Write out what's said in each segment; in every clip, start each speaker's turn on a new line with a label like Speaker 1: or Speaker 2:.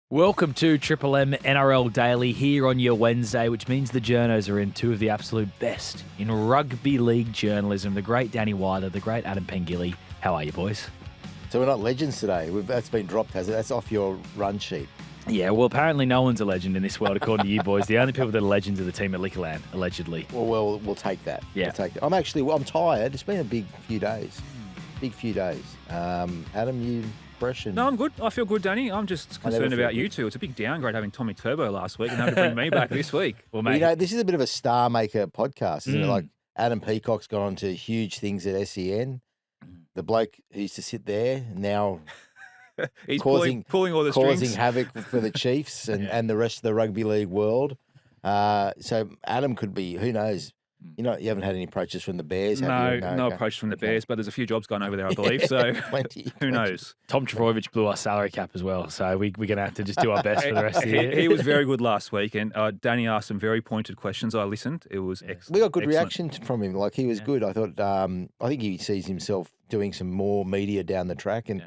Speaker 1: Welcome to Triple M NRL Daily here on your Wednesday, which means the Journos are in two of the absolute best in rugby league journalism, the great Danny Weiler, the great Adam Pengilly. How are you, boys?
Speaker 2: So we're not legends today. That's been dropped, has it? That's off your run sheet.
Speaker 1: Yeah, well, apparently no one's a legend in this world, according to you boys. The only people that are legends are the team at Liquorland, allegedly.
Speaker 2: Well, we'll take that.
Speaker 1: Yeah.
Speaker 2: We'll take that. I'm tired. It's been a big few days. Adam, you fresh?
Speaker 3: No, I'm good. I feel good, Danny. I'm just concerned about you two. It's a big downgrade having Tommy Turbo last week and having to bring me back this week.
Speaker 1: Well,
Speaker 2: Well,
Speaker 1: mate,
Speaker 2: this is a bit of a star maker podcast, isn't it? Like Adam Peacock's gone on to huge things at SEN. The bloke who used to sit there now
Speaker 3: He's
Speaker 2: causing
Speaker 3: pulling all the
Speaker 2: causing
Speaker 3: strings.
Speaker 2: havoc for the Chiefs and the rest of the rugby league world. So Adam could be, who knows? You haven't had any approaches from the Bears, have you?
Speaker 3: No
Speaker 2: Okay.
Speaker 3: approach from the Bears, but there's a few jobs going over there, I believe. So
Speaker 2: Plenty.
Speaker 3: who knows?
Speaker 1: Tom Trbojevic blew our salary cap as well, so we're going to have to just do our best for the rest of the year.
Speaker 3: He was very good last week, and Danny asked some very pointed questions. I listened. It was excellent.
Speaker 2: We got good
Speaker 3: Excellent.
Speaker 2: reaction from him. Like, he was good. I thought. I think he sees himself doing some more media down the track. And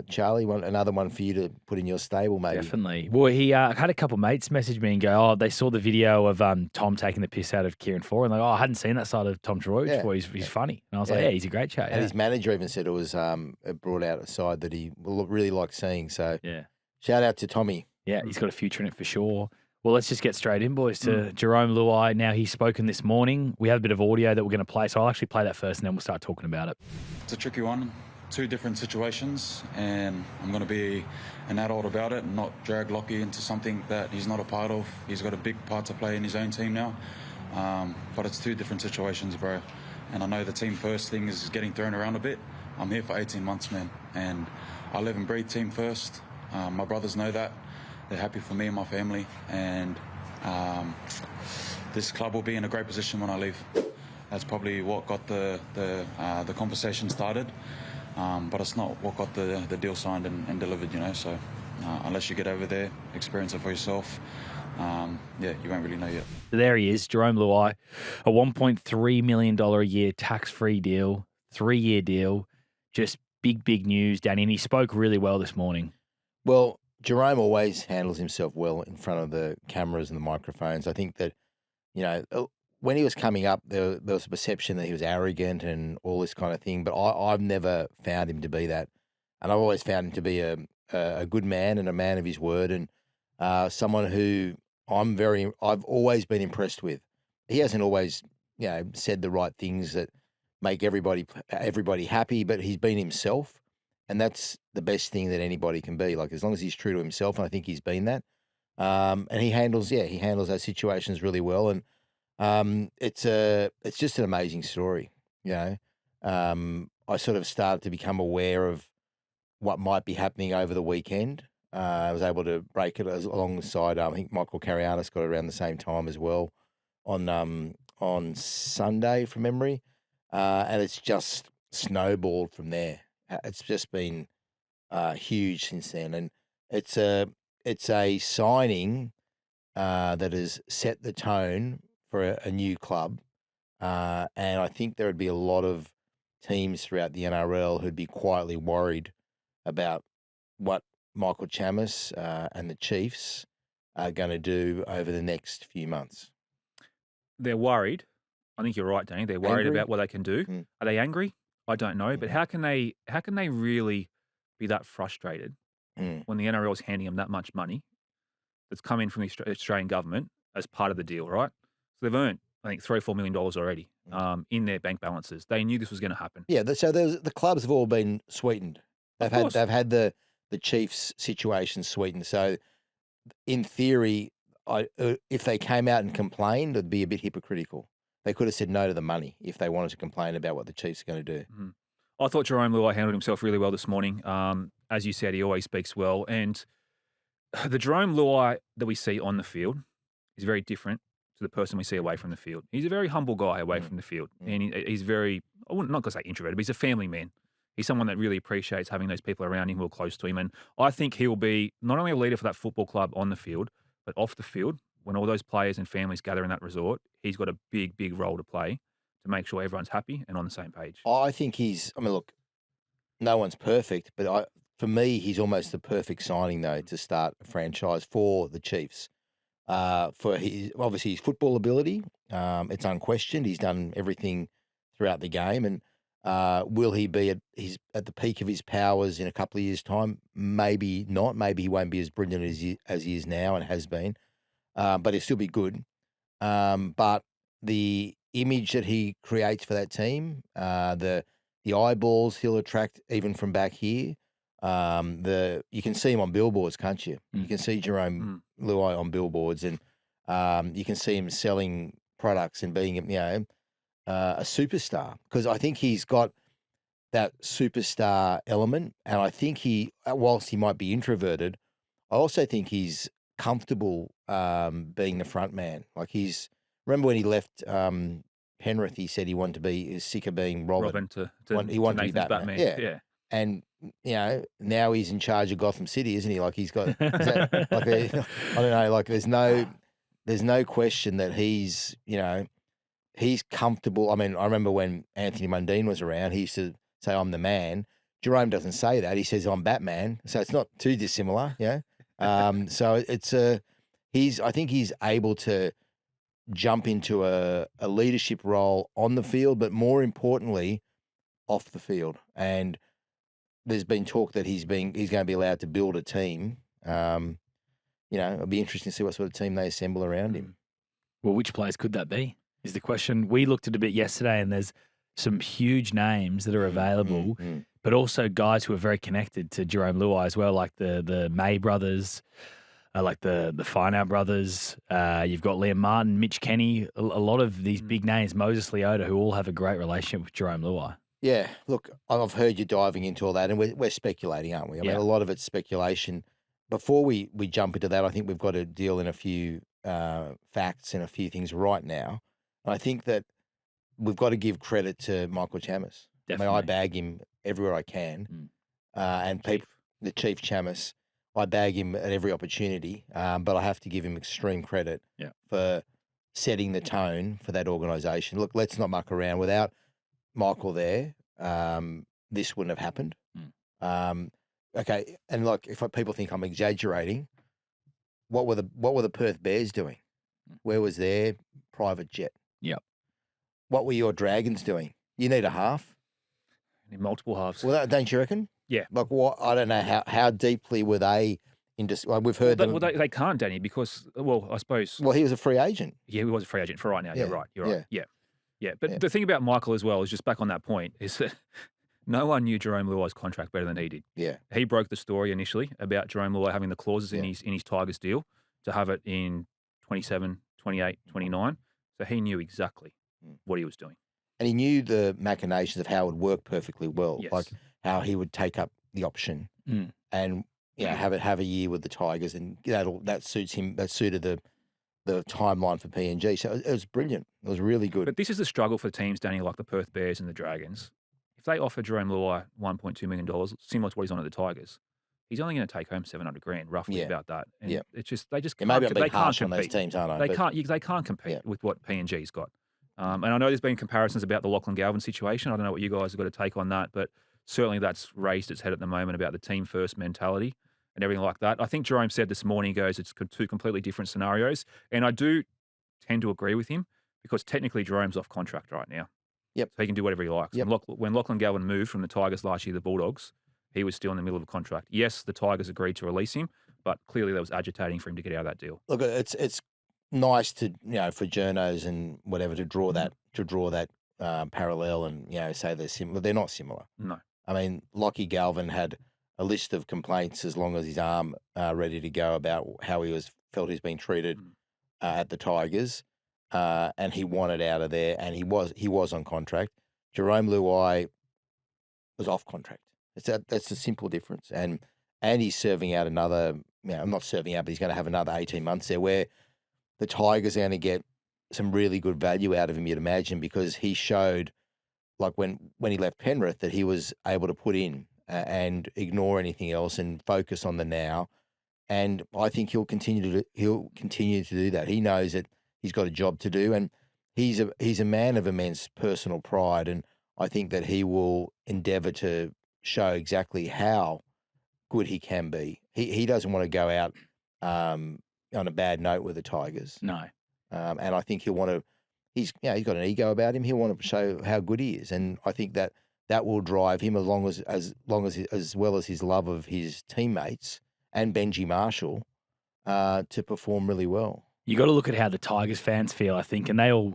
Speaker 2: Charlie, another one for you to put in your stable, maybe.
Speaker 1: Definitely. Well, he had a couple mates message me and go, they saw the video of Tom taking the piss out of Kieran Foran. Like, I hadn't seen that side of Tom Trbojevic before. He's funny. And I was like, yeah, he's a great chat.
Speaker 2: And his manager even said it was it brought out a side that he really liked seeing. So shout out to Tommy.
Speaker 1: Yeah, he's got a future in it for sure. Well, let's just get straight in, boys, to Jerome Luai. Now, he's spoken this morning. We have a bit of audio that we're going to play, so I'll actually play that first and then we'll start talking about it.
Speaker 4: It's a tricky one. Two different situations, and I'm going to be an adult about it and not drag Lockie into something that he's not a part of. He's got a big part to play in his own team now, but it's two different situations, bro. And I know the team first thing is getting thrown around a bit. I'm here for 18 months, man, and I live and breathe team first. My brothers know that. They're happy for me and my family, and this club will be in a great position when I leave. That's probably what got the conversation started. But it's not what got the deal signed and delivered, So unless you get over there, experience it for yourself, you won't really know yet.
Speaker 1: So there he is, Jerome Luai, a $1.3 million a year tax-free deal, 3-year deal, just big news, Danny. And he spoke really well this morning.
Speaker 2: Well, Jerome always handles himself well in front of the cameras and the microphones. I think that, when he was coming up, there was a perception that he was arrogant and all this kind of thing. But I've never found him to be that, and I've always found him to be a good man and a man of his word, and someone who I've always been impressed with. He hasn't always said the right things that make everybody happy, but he's been himself, and that's the best thing that anybody can be. Like, as long as he's true to himself, and I think he's been that. And he handles those situations really well, and. It's just an amazing story, I sort of started to become aware of what might be happening over the weekend. I was able to break it alongside, I think Michael Carianis got it around the same time as well on Sunday from memory. And it's just snowballed from there. It's just been huge since then. And it's a signing that has set the tone for a new club, and I think there would be a lot of teams throughout the NRL who'd be quietly worried about what Michael Chammas and the Chiefs are going to do over the next few months.
Speaker 3: They're worried. I think you're right, Danny. They're worried
Speaker 2: Angry?
Speaker 3: about what they can do. Are they angry? I don't know. But how can they really be that frustrated when the NRL is handing them that much money that's come in from the Australian government as part of the deal, right? So they've earned, I think, $3 or $4 million already in their bank balances. They knew this was going to happen.
Speaker 2: Yeah, so the clubs have all been sweetened. They've had the Chiefs situation sweetened. So, in theory, if they came out and complained, it'd be a bit hypocritical. They could have said no to the money if they wanted to complain about what the Chiefs are going to do.
Speaker 3: I thought Jerome Luai handled himself really well this morning. As you said, he always speaks well. And the Jerome Luai that we see on the field is very different to the person we see away from the field. He's a very humble guy away from the field. And he's very, I wouldn't not going to say introverted, but he's a family man. He's someone that really appreciates having those people around him who are close to him. And I think he'll be not only a leader for that football club on the field, but off the field. When all those players and families gather in that resort, he's got a big role to play to make sure everyone's happy and on the same page.
Speaker 2: I think look, no one's perfect, but for me, he's almost the perfect signing though to start a franchise for the Chiefs. For obviously his football ability, it's unquestioned. He's done everything throughout the game, and will he be at the peak of his powers in a couple of years' time? Maybe not. Maybe he won't be as brilliant as he is now and has been, but he'll still be good. But the image that he creates for that team, the eyeballs he'll attract even from back here. You can see him on billboards, can't you? You can see Jerome Luai on billboards, and you can see him selling products and being, a superstar, because I think he's got that superstar element, and I think whilst he might be introverted, I also think he's comfortable being the front man. Like remember when he left Penrith, he said he's sick of being Robin. He wanted to be Batman. Yeah. And now he's in charge of Gotham City, isn't he? Like he's got, I don't know. Like there's no question that he's comfortable. I mean, I remember when Anthony Mundine was around, he used to say, "I'm the man." Jerome doesn't say that. He says, "I'm Batman." So it's not too dissimilar, So I think he's able to jump into a leadership role on the field, but more importantly, off the field. And there's been talk that he's going to be allowed to build a team. It'll be interesting to see what sort of team they assemble around him.
Speaker 1: Well, which players could that be? Is the question. We looked at a bit yesterday, and there's some huge names that are available, but also guys who are very connected to Jerome Luai as well, like the May brothers, like the Fineout brothers. You've got Liam Martin, Mitch Kenny, a lot of these big names, Moses Leota, who all have a great relationship with Jerome Luai.
Speaker 2: Yeah, look, I've heard you diving into all that, and we're speculating, aren't we? I mean, a lot of it's speculation. Before we jump into that, I think we've got to deal in a few facts and a few things right now. And I think that we've got to give credit to Michael Chammas.
Speaker 1: Definitely.
Speaker 2: I mean, I bag him everywhere I can, and the Chief Chammas, I bag him at every opportunity, but I have to give him extreme credit for setting the tone for that organisation. Look, let's not muck around. Without Michael there, this wouldn't have happened. Okay, and like if people think I'm exaggerating, what were the Perth Bears doing? Where was their private jet?
Speaker 1: Yep.
Speaker 2: What were your Dragons doing? You need a half.
Speaker 3: In multiple halves.
Speaker 2: Well, don't you reckon?
Speaker 3: Yeah.
Speaker 2: Like what? I don't know how deeply were they into. Well, we've heard them.
Speaker 3: Well, they can't, Danny, because I suppose.
Speaker 2: Well, he was a free agent.
Speaker 3: Yeah, he was a free agent for right now.
Speaker 2: Yeah.
Speaker 3: You're right. Yeah. But the thing about Michael as well is just back on that point is that no one knew Jerome Luai's contract better than he did.
Speaker 2: Yeah.
Speaker 3: He broke the story initially about Jerome Luai having the clauses in his Tigers deal to have it in 27, 28, 29. So he knew exactly what he was doing.
Speaker 2: And he knew the machinations of how it would work perfectly well,
Speaker 3: Yes.
Speaker 2: like how he would take up the option and have a year with the Tigers, and that suits him. That suited the timeline for PNG. So it was brilliant. It was really good.
Speaker 3: But this is the struggle for teams, Danny, like the Perth Bears and the Dragons. If they offer Jerome Luai $1.2 million, similar to what he's on at the Tigers, he's only going to take home $700,000, roughly about that. And it's just they just can't.
Speaker 2: Maybe I'm being
Speaker 3: they can't
Speaker 2: harsh on
Speaker 3: compete.
Speaker 2: those teams, aren't I?
Speaker 3: They can't compete with what PNG's got. And I know there's been comparisons about the Lachlan Galvin situation. I don't know what you guys have got to take on that, but certainly that's raised its head at the moment about the team first mentality and everything like that. I think Jerome said this morning, he goes, it's two completely different scenarios. And I do tend to agree with him because technically Jerome's off contract right now.
Speaker 2: Yep.
Speaker 3: So he can do whatever he likes.
Speaker 2: Yep.
Speaker 3: When Lachlan Galvin moved from the Tigers last year to the Bulldogs, he was still in the middle of a contract. Yes, the Tigers agreed to release him, but clearly there was agitating for him to get out of that deal.
Speaker 2: Look, it's nice to for journos and whatever to draw that parallel and say they're similar. They're not similar.
Speaker 3: No.
Speaker 2: I mean, Lockie Galvin had a list of complaints as long as his arm ready to go about how felt he's been treated at the Tigers, and he wanted out of there, and he was on contract. Jerome Luai was off contract. That's a simple difference, and he's serving out another. I'm not serving out, but he's going to have another 18 months there, where the Tigers are going to get some really good value out of him, you'd imagine, because he showed, like when he left Penrith, that he was able to put in and ignore anything else and focus on the now. And I think he'll continue to do that. He knows that he's got a job to do, and he's a man of immense personal pride. And I think that he will endeavour to show exactly how good he can be. He doesn't want to go out on a bad note with the Tigers.
Speaker 1: No.
Speaker 2: And I think he'll want to. He's got an ego about him. He'll want to show how good he is, and I think that will drive him as well as his love of his teammates and Benji Marshall to perform really well.
Speaker 1: You got to look at how the Tigers fans feel, I think, and they all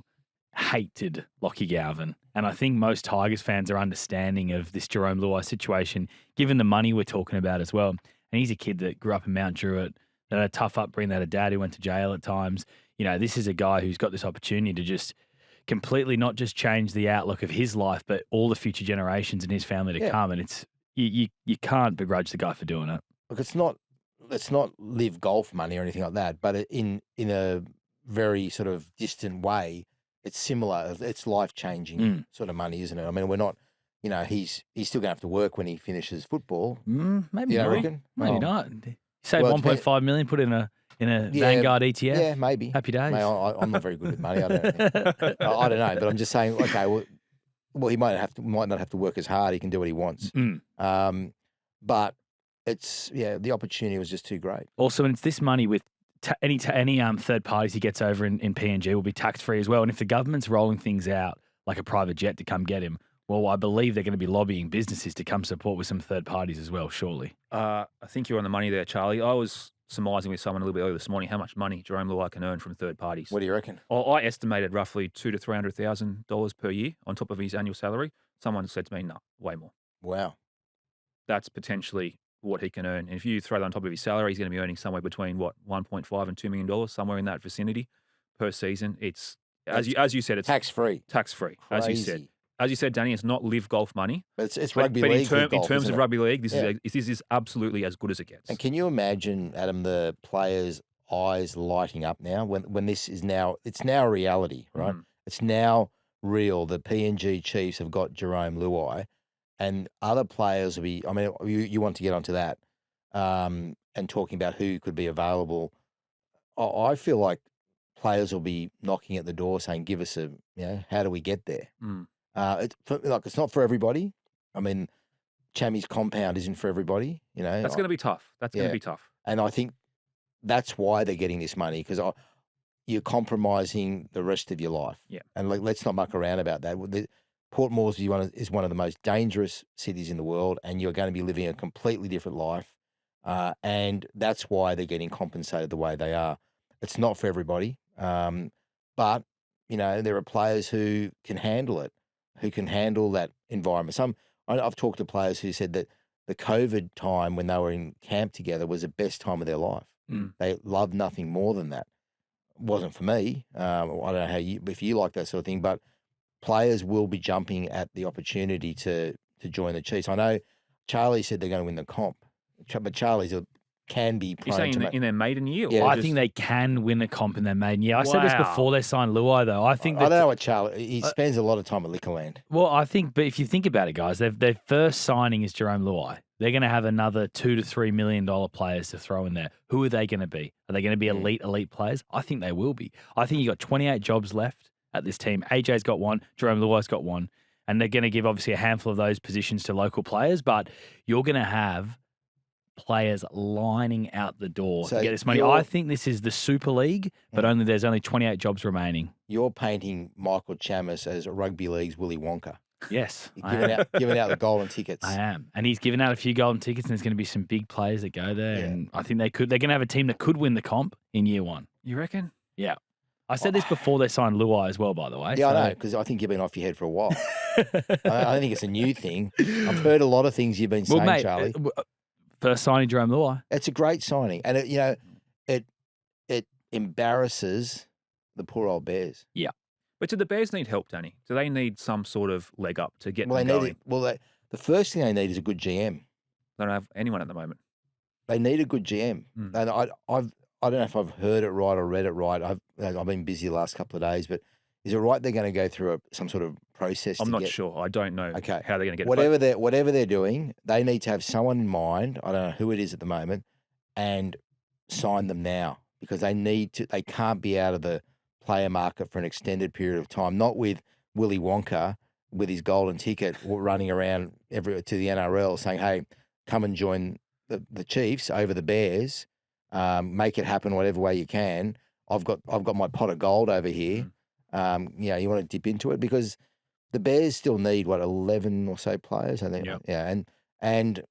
Speaker 1: hated Lockie Galvin. And I think most Tigers fans are understanding of this Jarome Luai situation, given the money we're talking about as well. And he's a kid that grew up in Mount Druitt, that had a tough upbringing, that had a dad who went to jail at times. You know, this is a guy who's got this opportunity to just completely not just change the outlook of his life, but all the future generations and his family to come. And it's you can't begrudge the guy for doing it.
Speaker 2: Look, it's not live golf money or anything like that, but in a very sort of distant way, it's similar. It's life-changing sort of money, isn't it? I mean, we're not, he's still going to have to work when he finishes football.
Speaker 1: Maybe
Speaker 2: I
Speaker 1: not.
Speaker 2: reckon?
Speaker 1: Maybe not. Save 1.5 million, put in a Vanguard ETF.
Speaker 2: Yeah, maybe.
Speaker 1: Happy days.
Speaker 2: Mate, I'm not very good with money. I don't know, but I'm just saying. Okay, well, he might not have to work as hard. He can do what he wants. But it's the opportunity was just too great.
Speaker 1: Also, and it's this money with any third parties he gets over in PNG will be tax free as well. And if the government's rolling things out like a private jet to come get him, well, I believe they're going to be lobbying businesses to come support with some third parties as well. Surely. I
Speaker 3: think you're on the money there, Charlie. I was surmising with someone a little bit earlier this morning how much money Jarome Luai can earn from third parties.
Speaker 2: What do you reckon?
Speaker 3: I estimated roughly $200,000 to $300,000 per year on top of his annual salary. Someone said to me, no, way more.
Speaker 2: Wow.
Speaker 3: That's potentially what he can earn. And if you throw that on top of his salary, he's going to be earning somewhere between $1.5 and $2 million, somewhere in that vicinity per season. It's as you said, it's
Speaker 2: tax-free.
Speaker 3: Tax-free, as you said. As you said, Danny, it's not live golf money.
Speaker 2: But it's rugby league.
Speaker 3: But in terms of rugby league, this is absolutely as good as it gets.
Speaker 2: And can you imagine, Adam, the players' eyes lighting up now when this is it's now a reality, right? It's now real. The PNG Chiefs have got Jarome Luai, and other players will be. I mean, you want to get onto that and talking about who could be available. I feel like players will be knocking at the door saying, "Give us how do we get there?" It's not for everybody. I mean, Chammy's compound isn't for everybody.
Speaker 3: That's going to be tough. That's going to be tough.
Speaker 2: And I think that's why they're getting this money because you're compromising the rest of your life.
Speaker 3: Yeah.
Speaker 2: And let's not muck around about that. Port Moresby is one of the most dangerous cities in the world, and you're going to be living a completely different life. And that's why they're getting compensated the way they are. It's not for everybody, but there are players who can handle it. Who can handle that environment. I've talked to players who said that the COVID time when they were in camp together was the best time of their life. They loved nothing more than that. It wasn't for me. I don't know if you like that sort of thing, but players will be jumping at the opportunity to join the Chiefs. I know Charlie said they're going to win the comp, but Charlie's can be prone
Speaker 3: You're saying in their maiden year?
Speaker 2: Yeah,
Speaker 1: I think they can win a comp in their maiden year. I said this before they signed Luai, though. I think
Speaker 2: I don't know what Charlie. He spends a lot of time at Liquorland.
Speaker 1: Well, I think, but if you think about it, guys, their first signing is Jarome Luai. They're going to have another $2 to $3 million players to throw in there. Who are they going to be? Are they going to be elite players? I think they will be. I think you got 28 jobs left at this team. AJ's got one. Jarome Luai's got one. And they're going to give, obviously, a handful of those positions to local players, but you're going to have players lining out the door to get this money. I think this is the Super League, but there's only 28 jobs remaining.
Speaker 2: You're painting Michael Chammas as rugby league's Willy Wonka.
Speaker 1: Yes.
Speaker 2: Giving out the golden tickets.
Speaker 1: I am. And he's given out a few golden tickets, and there's going to be some big players that go there. Yeah. And I think they're going to have a team that could win the comp in year one.
Speaker 3: You reckon?
Speaker 1: Yeah. I said this before they signed Luai as well, by the way.
Speaker 2: Yeah, I know, because I think you've been off your head for a while. I think it's a new thing. I've heard a lot of things you've been saying,
Speaker 1: mate,
Speaker 2: Charlie.
Speaker 1: First signing, Jarome Luai.
Speaker 2: It's a great signing. And, it embarrasses the poor old Bears.
Speaker 1: Yeah.
Speaker 3: But do the Bears need help, Danny? Do they need some sort of leg up to get them going?
Speaker 2: The first thing they need is a good GM.
Speaker 3: They don't have anyone at the moment.
Speaker 2: They need a good GM. And I don't know if I've heard it right or read it right. I've been busy the last couple of days, but is it right they're going to go through some sort of process?
Speaker 3: I'm not sure. I don't know how they're going to get
Speaker 2: it. Whatever they're doing, they need to have someone in mind. I don't know who it is at the moment, and sign them now because they need to. They can't be out of the player market for an extended period of time. Not with Willy Wonka with his golden ticket running around to the NRL saying, "Hey, come and join the Chiefs over the Bears, make it happen whatever way you can. I've got my pot of gold over here. You know, you want to dip into it because the Bears still need 11 or so players, I think.
Speaker 3: Yep.
Speaker 2: Yeah, and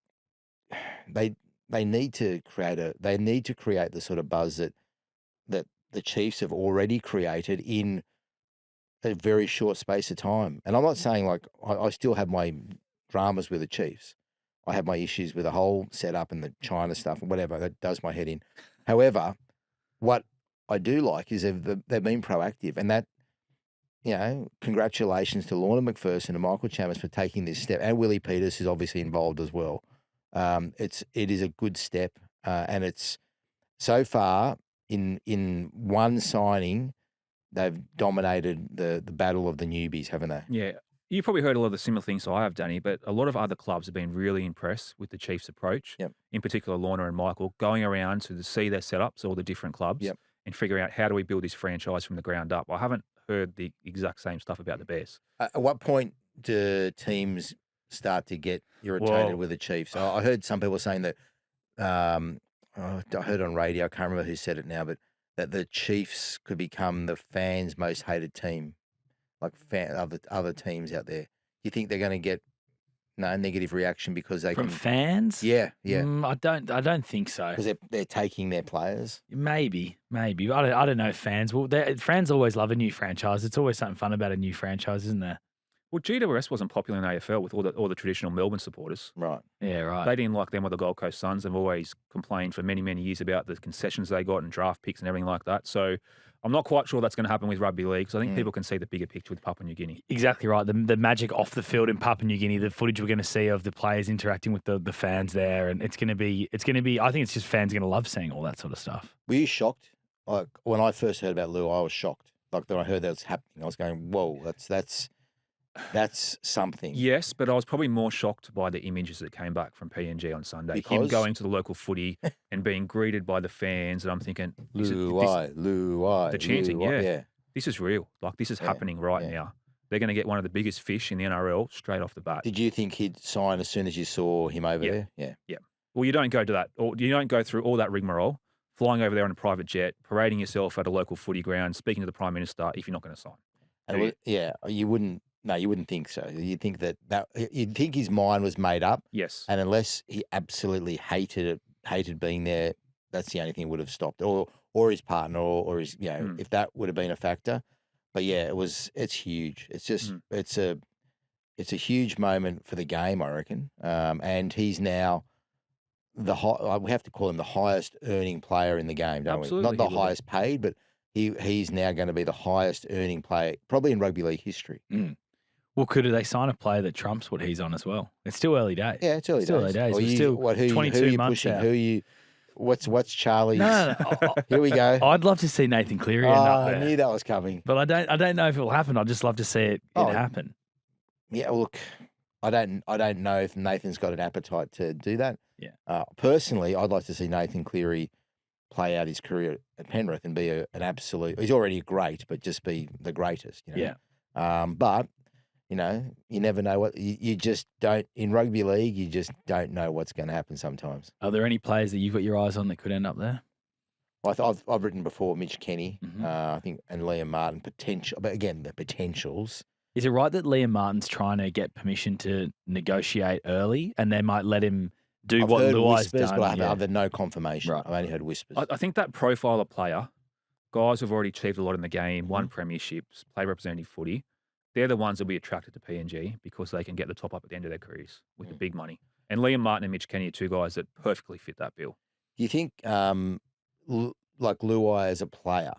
Speaker 2: they need to create the sort of buzz that the Chiefs have already created in a very short space of time. And I'm not saying like I still have my dramas with the Chiefs. I have my issues with the whole setup and the China stuff and whatever. That does my head in. However, what I do like is they've been proactive, and that, you know, congratulations to Lorna McPherson and Michael Chambers for taking this step, and Willie Peters is obviously involved as well. It is a good step, and it's so far in one signing, they've dominated the battle of the newbies, haven't they?
Speaker 3: Yeah. You probably heard a lot of the similar things I have, Danny, but a lot of other clubs have been really impressed with the Chiefs' approach.
Speaker 2: Yep.
Speaker 3: In particular, Lorna and Michael going around to see their setups, all the different clubs,
Speaker 2: Yep.
Speaker 3: and figuring out how do we build this franchise from the ground up. I haven't heard the exact same stuff about the Bears.
Speaker 2: At what point do teams start to get irritated with the Chiefs? I heard some people saying that. I heard on radio, I can't remember who said it now, but that the Chiefs could become the fans' most hated team, like other teams out there. Do you think they're going to get no negative reaction because they
Speaker 1: From
Speaker 2: can?
Speaker 1: fans?
Speaker 2: Yeah.
Speaker 1: I don't think so.
Speaker 2: Because they're taking their players.
Speaker 1: Maybe. I don't know. Fans. Well, fans always love a new franchise. It's always something fun about a new franchise, isn't there?
Speaker 3: Well, GWS wasn't popular in AFL with all the traditional Melbourne supporters.
Speaker 2: Right.
Speaker 1: Yeah, right.
Speaker 3: They didn't like them with the Gold Coast Suns. They've always complained for many, many years about the concessions they got and draft picks and everything like that. So I'm not quite sure that's going to happen with rugby league because I think people can see the bigger picture with Papua New Guinea.
Speaker 1: Exactly right. The magic off the field in Papua New Guinea, the footage we're going to see of the players interacting with the fans there, and it's going to be. I think it's just fans are going to love seeing all that sort of stuff.
Speaker 2: Were you shocked? Like when I first heard about Luai, I was shocked. Like when I heard that was happening, I was going, "Whoa, that's something."
Speaker 3: Yes, but I was probably more shocked by the images that came back from PNG on Sunday. Him
Speaker 2: Because?
Speaker 3: going to the local footy and being greeted by the fans, and I'm thinking,
Speaker 2: Luai,
Speaker 3: the chanting,
Speaker 2: Luai.
Speaker 3: yeah. This is real. Like this is happening right now. They're going to get one of the biggest fish in the NRL straight off the bat.
Speaker 2: Did you think he'd sign as soon as you saw him over
Speaker 3: Yeah.
Speaker 2: there? Yeah.
Speaker 3: Well, you don't go to that, or you don't go through all that rigmarole, flying over there on a private jet, parading yourself at a local footy ground, speaking to the Prime Minister if you're not going to sign.
Speaker 2: And you wouldn't. No, you wouldn't think so. You'd think you'd think his mind was made up.
Speaker 3: Yes.
Speaker 2: And unless he absolutely hated being there, that's the only thing would have stopped, or his partner, or his, if that would have been a factor. But yeah, it's huge. It's just it's a huge moment for the game, I reckon. And he's now we have to call him the highest earning player in the game, don't
Speaker 3: Absolutely,
Speaker 2: we? Not
Speaker 3: he
Speaker 2: the
Speaker 3: will be.
Speaker 2: highest paid, but he's now going to be the highest earning player probably in rugby league history.
Speaker 1: Well, could they sign a player that trumps what he's on as well? It's still early days.
Speaker 2: Yeah, it's early days.
Speaker 1: We're still 22 months
Speaker 2: pushing?
Speaker 1: out.
Speaker 2: Who are you? What's Charlie's?
Speaker 1: No.
Speaker 2: Here we go.
Speaker 1: I'd love to see Nathan Cleary end up
Speaker 2: I
Speaker 1: there.
Speaker 2: knew that was coming.
Speaker 1: But I don't know if it will happen. I'd just love to see it happen.
Speaker 2: Yeah, look, I don't know if Nathan's got an appetite to do that.
Speaker 1: Yeah.
Speaker 2: Personally, I'd like to see Nathan Cleary play out his career at Penrith and be an absolute. He's already great, but just be the greatest.
Speaker 1: Yeah.
Speaker 2: But you never know what you just don't in rugby league. You just don't know what's going to happen sometimes.
Speaker 1: Are there any players that you've got your eyes on that could end up there?
Speaker 2: I've written before Mitch Kenny, I think, and Liam Martin potential, but again the potentials.
Speaker 1: Is it right that Liam Martin's trying to get permission to negotiate early, and they might let him do
Speaker 2: I've
Speaker 1: what
Speaker 2: heard
Speaker 1: Luai's
Speaker 2: whispers,
Speaker 1: done?
Speaker 2: but I've had no confirmation.
Speaker 1: Right.
Speaker 2: I've only heard whispers.
Speaker 3: I think that profile of player, guys who've already achieved a lot in the game, won premierships, played representative footy, they're the ones that will be attracted to PNG because they can get the top up at the end of their careers with the big money. And Liam Martin and Mitch Kenny are two guys that perfectly fit that bill.
Speaker 2: Do you think, like Luai as a player,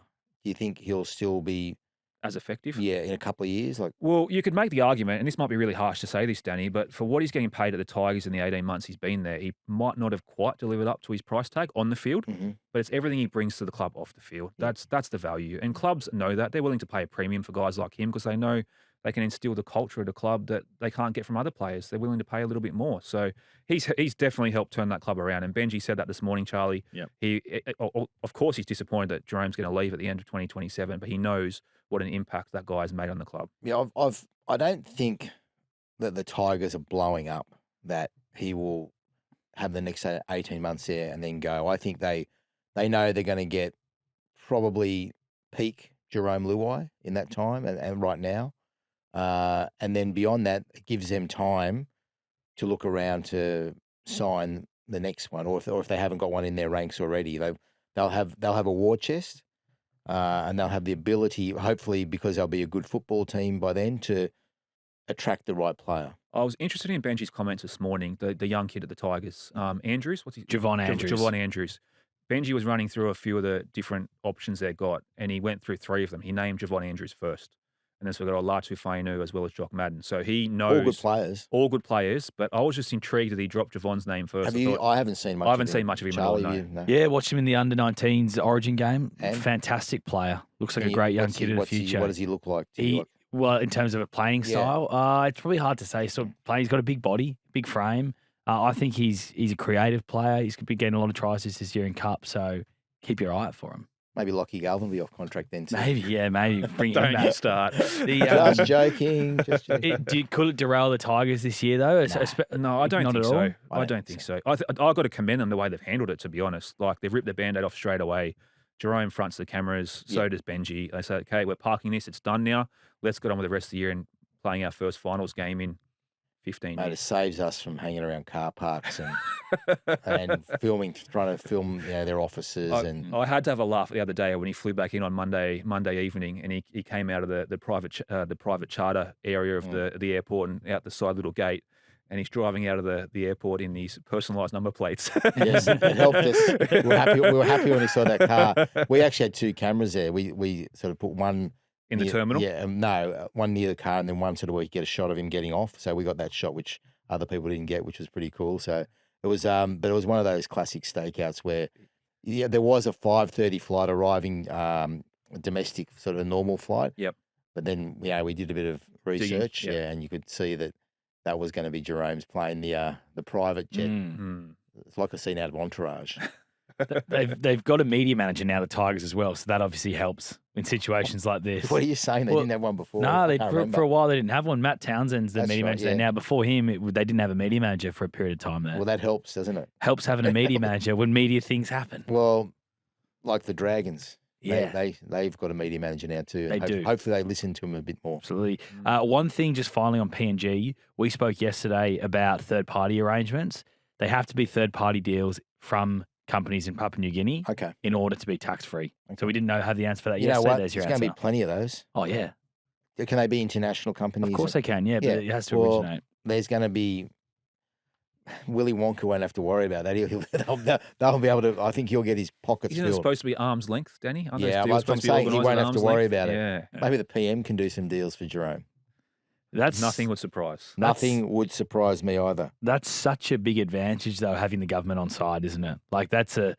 Speaker 2: do you think he'll still be
Speaker 3: As effective?
Speaker 2: in a couple of years? Like,
Speaker 3: Well, you could make the argument, and this might be really harsh to say this, Danny, but for what he's getting paid at the Tigers in the 18 months he's been there, he might not have quite delivered up to his price tag on the field, but it's everything he brings to the club off the field. That's the value. And clubs know that. They're willing to pay a premium for guys like him because they know they can instill the culture at a club that they can't get from other players. They're willing to pay a little bit more. So he's definitely helped turn that club around. And Benji said that this morning, Charlie.
Speaker 1: Yep.
Speaker 3: Of course, he's disappointed that Jerome's going to leave at the end of 2027, but he knows what an impact that guy has made on the club.
Speaker 2: yeah, I don't think that the Tigers are blowing up that he will have the next 18 months there and then go. I think they know they're going to get probably peak Jerome Luai in that time and right now. And then beyond that, it gives them time to look around to sign the next one, or if they haven't got one in their ranks already, they'll have a war chest, and they'll have the ability, hopefully, because they'll be a good football team by then, to attract the right player.
Speaker 3: I was interested in Benji's comments this morning. The young kid at the Tigers, Andrews, what's he?
Speaker 1: Javon Andrews.
Speaker 3: Javon Andrews. Benji was running through a few of the different options they got, and he went through 3 of them. He named Javon Andrews first. And then so we've got Olatu Fainu as well as Jock Madden. So he knows
Speaker 2: All good players.
Speaker 3: But I was just intrigued that he dropped Javon's name first.
Speaker 2: I haven't seen much.
Speaker 3: I haven't seen much of him
Speaker 2: Charlie,
Speaker 3: at all. No.
Speaker 1: Yeah, watched him in the under-19s Origin game.
Speaker 2: And?
Speaker 1: Fantastic player. Looks like a great young kid in the future.
Speaker 2: What does he look like?
Speaker 1: Well, in terms of a playing style, it's probably hard to say. He's got a big body, big frame. I think he's a creative player. He's been getting a lot of tries this year in Cup, so keep your eye out for him.
Speaker 2: Maybe Lockie Galvin will be off contract then too.
Speaker 1: Maybe. Bring
Speaker 3: Don't
Speaker 1: him back.
Speaker 3: you start.
Speaker 2: Just joking.
Speaker 1: Could it derail the Tigers this year, though?
Speaker 3: No, I don't
Speaker 1: Not
Speaker 3: think
Speaker 1: at all?
Speaker 3: so. I don't think so. I've got to commend them the way they've handled it, to be honest. Like, they've ripped the Band-Aid off straight away. Jerome fronts the cameras, so does Benji. They say, okay, we're parking this. It's done now. Let's get on with the rest of the year and playing our first finals game in 15
Speaker 2: Mate,
Speaker 3: years.
Speaker 2: it saves us from hanging around car parks and trying to film their offices.
Speaker 3: I had to have a laugh the other day when he flew back in on Monday evening, and he came out of the private charter area of the airport and out the side little gate, and he's driving out of the airport in these personalised number plates.
Speaker 2: Yes, it helped us. We were happy when we saw that car. We actually had 2 cameras there. We sort of put one
Speaker 3: in the terminal?
Speaker 2: Yeah, no, one near the car and then one sort of where you get a shot of him getting off. So we got that shot, which other people didn't get, which was pretty cool. So it was, but it was one of those classic stakeouts where, there was a 5:30 flight arriving, domestic, sort of a normal flight.
Speaker 3: Yep.
Speaker 2: But then, we did a bit of research, and you could see that was going to be Jerome's plane, the private jet. It's like a scene out of Entourage.
Speaker 1: They've got a media manager now, the Tigers, as well, so that obviously helps in situations like this.
Speaker 2: What are you saying? They didn't have one before?
Speaker 1: No, for a while they didn't have one. Matt Townsend's the media manager there now. Before him, they didn't have a media manager for a period of time there.
Speaker 2: Well, that helps, doesn't it?
Speaker 1: Helps having a media manager when media things happen.
Speaker 2: Well, like the Dragons.
Speaker 1: Yeah.
Speaker 2: They've got a media manager now too.
Speaker 1: They do.
Speaker 2: Hopefully they listen to him a bit more.
Speaker 1: Absolutely. One thing just finally on PNG, we spoke yesterday about third-party arrangements. They have to be third-party deals from companies in Papua New Guinea in order to be tax-free. Okay. So we didn't have the answer for that yesterday.
Speaker 2: You know what?
Speaker 1: There's your
Speaker 2: There's going to be plenty of those.
Speaker 1: Oh, yeah.
Speaker 2: Can they be international companies?
Speaker 1: Of course they can, but it has to originate.
Speaker 2: There's going to be... Willy Wonka won't have to worry about that. They'll be able to... I think he'll get his pockets filled.
Speaker 3: Isn't it supposed to be arm's length, Danny?
Speaker 2: I'm saying he won't have to worry about it.
Speaker 3: Yeah.
Speaker 2: Maybe the PM can do some deals for Jerome.
Speaker 3: Nothing would surprise.
Speaker 2: Nothing would surprise me either.
Speaker 1: That's such a big advantage, though, having the government on side, isn't it? Like, that's a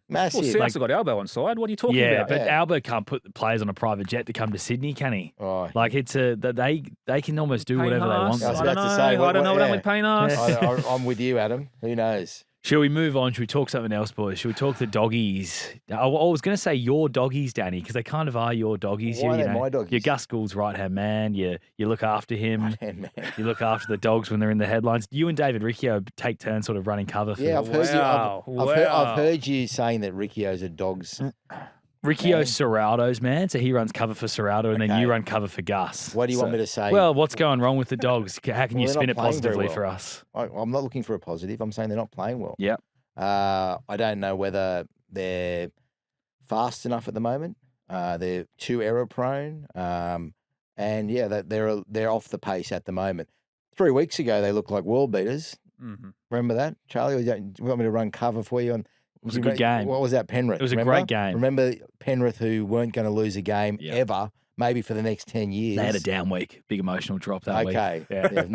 Speaker 2: massive.
Speaker 3: Well, South's got Albo on side. What are you talking about?
Speaker 1: But Albo can't put the players on a private jet to come to Sydney, can he?
Speaker 2: Oh.
Speaker 1: Like, they can almost do whatever they want.
Speaker 3: I don't know what I'm with paying us.
Speaker 2: I'm with you, Adam. Who knows?
Speaker 1: Shall we move on? Should we talk something else, boys? Should we talk the doggies? I was going to say your doggies, Danny, because they kind of are your doggies.
Speaker 2: Why are they my doggies?
Speaker 1: You're Gus Gould's right-hand man. You look after him.
Speaker 2: Right-hand man.
Speaker 1: You look after the dogs when they're in the headlines. You and David Riccio take turns sort of running cover for them.
Speaker 2: I've heard you saying that Riccio's a dog's...
Speaker 1: Riccio's Serraldo's man, so he runs cover for Serraldo, and then you run cover for Gus.
Speaker 2: What do you want me to say?
Speaker 1: Well, what's going wrong with the dogs? How can you spin it positively for us?
Speaker 2: I'm not looking for a positive. I'm saying they're not playing well.
Speaker 1: Yep.
Speaker 2: I don't know whether they're fast enough at the moment. They're too error prone, and they're off the pace at the moment. 3 weeks ago, they looked like world beaters.
Speaker 3: Mm-hmm.
Speaker 2: Remember that, Charlie? You want me to run cover for you?
Speaker 1: It was a good game.
Speaker 2: What was that, Penrith?
Speaker 1: It was a great game.
Speaker 2: Remember Penrith, who weren't going to lose a game ever, maybe for the next 10 years.
Speaker 1: They had a down week, big emotional drop that week.
Speaker 2: Okay. Yeah.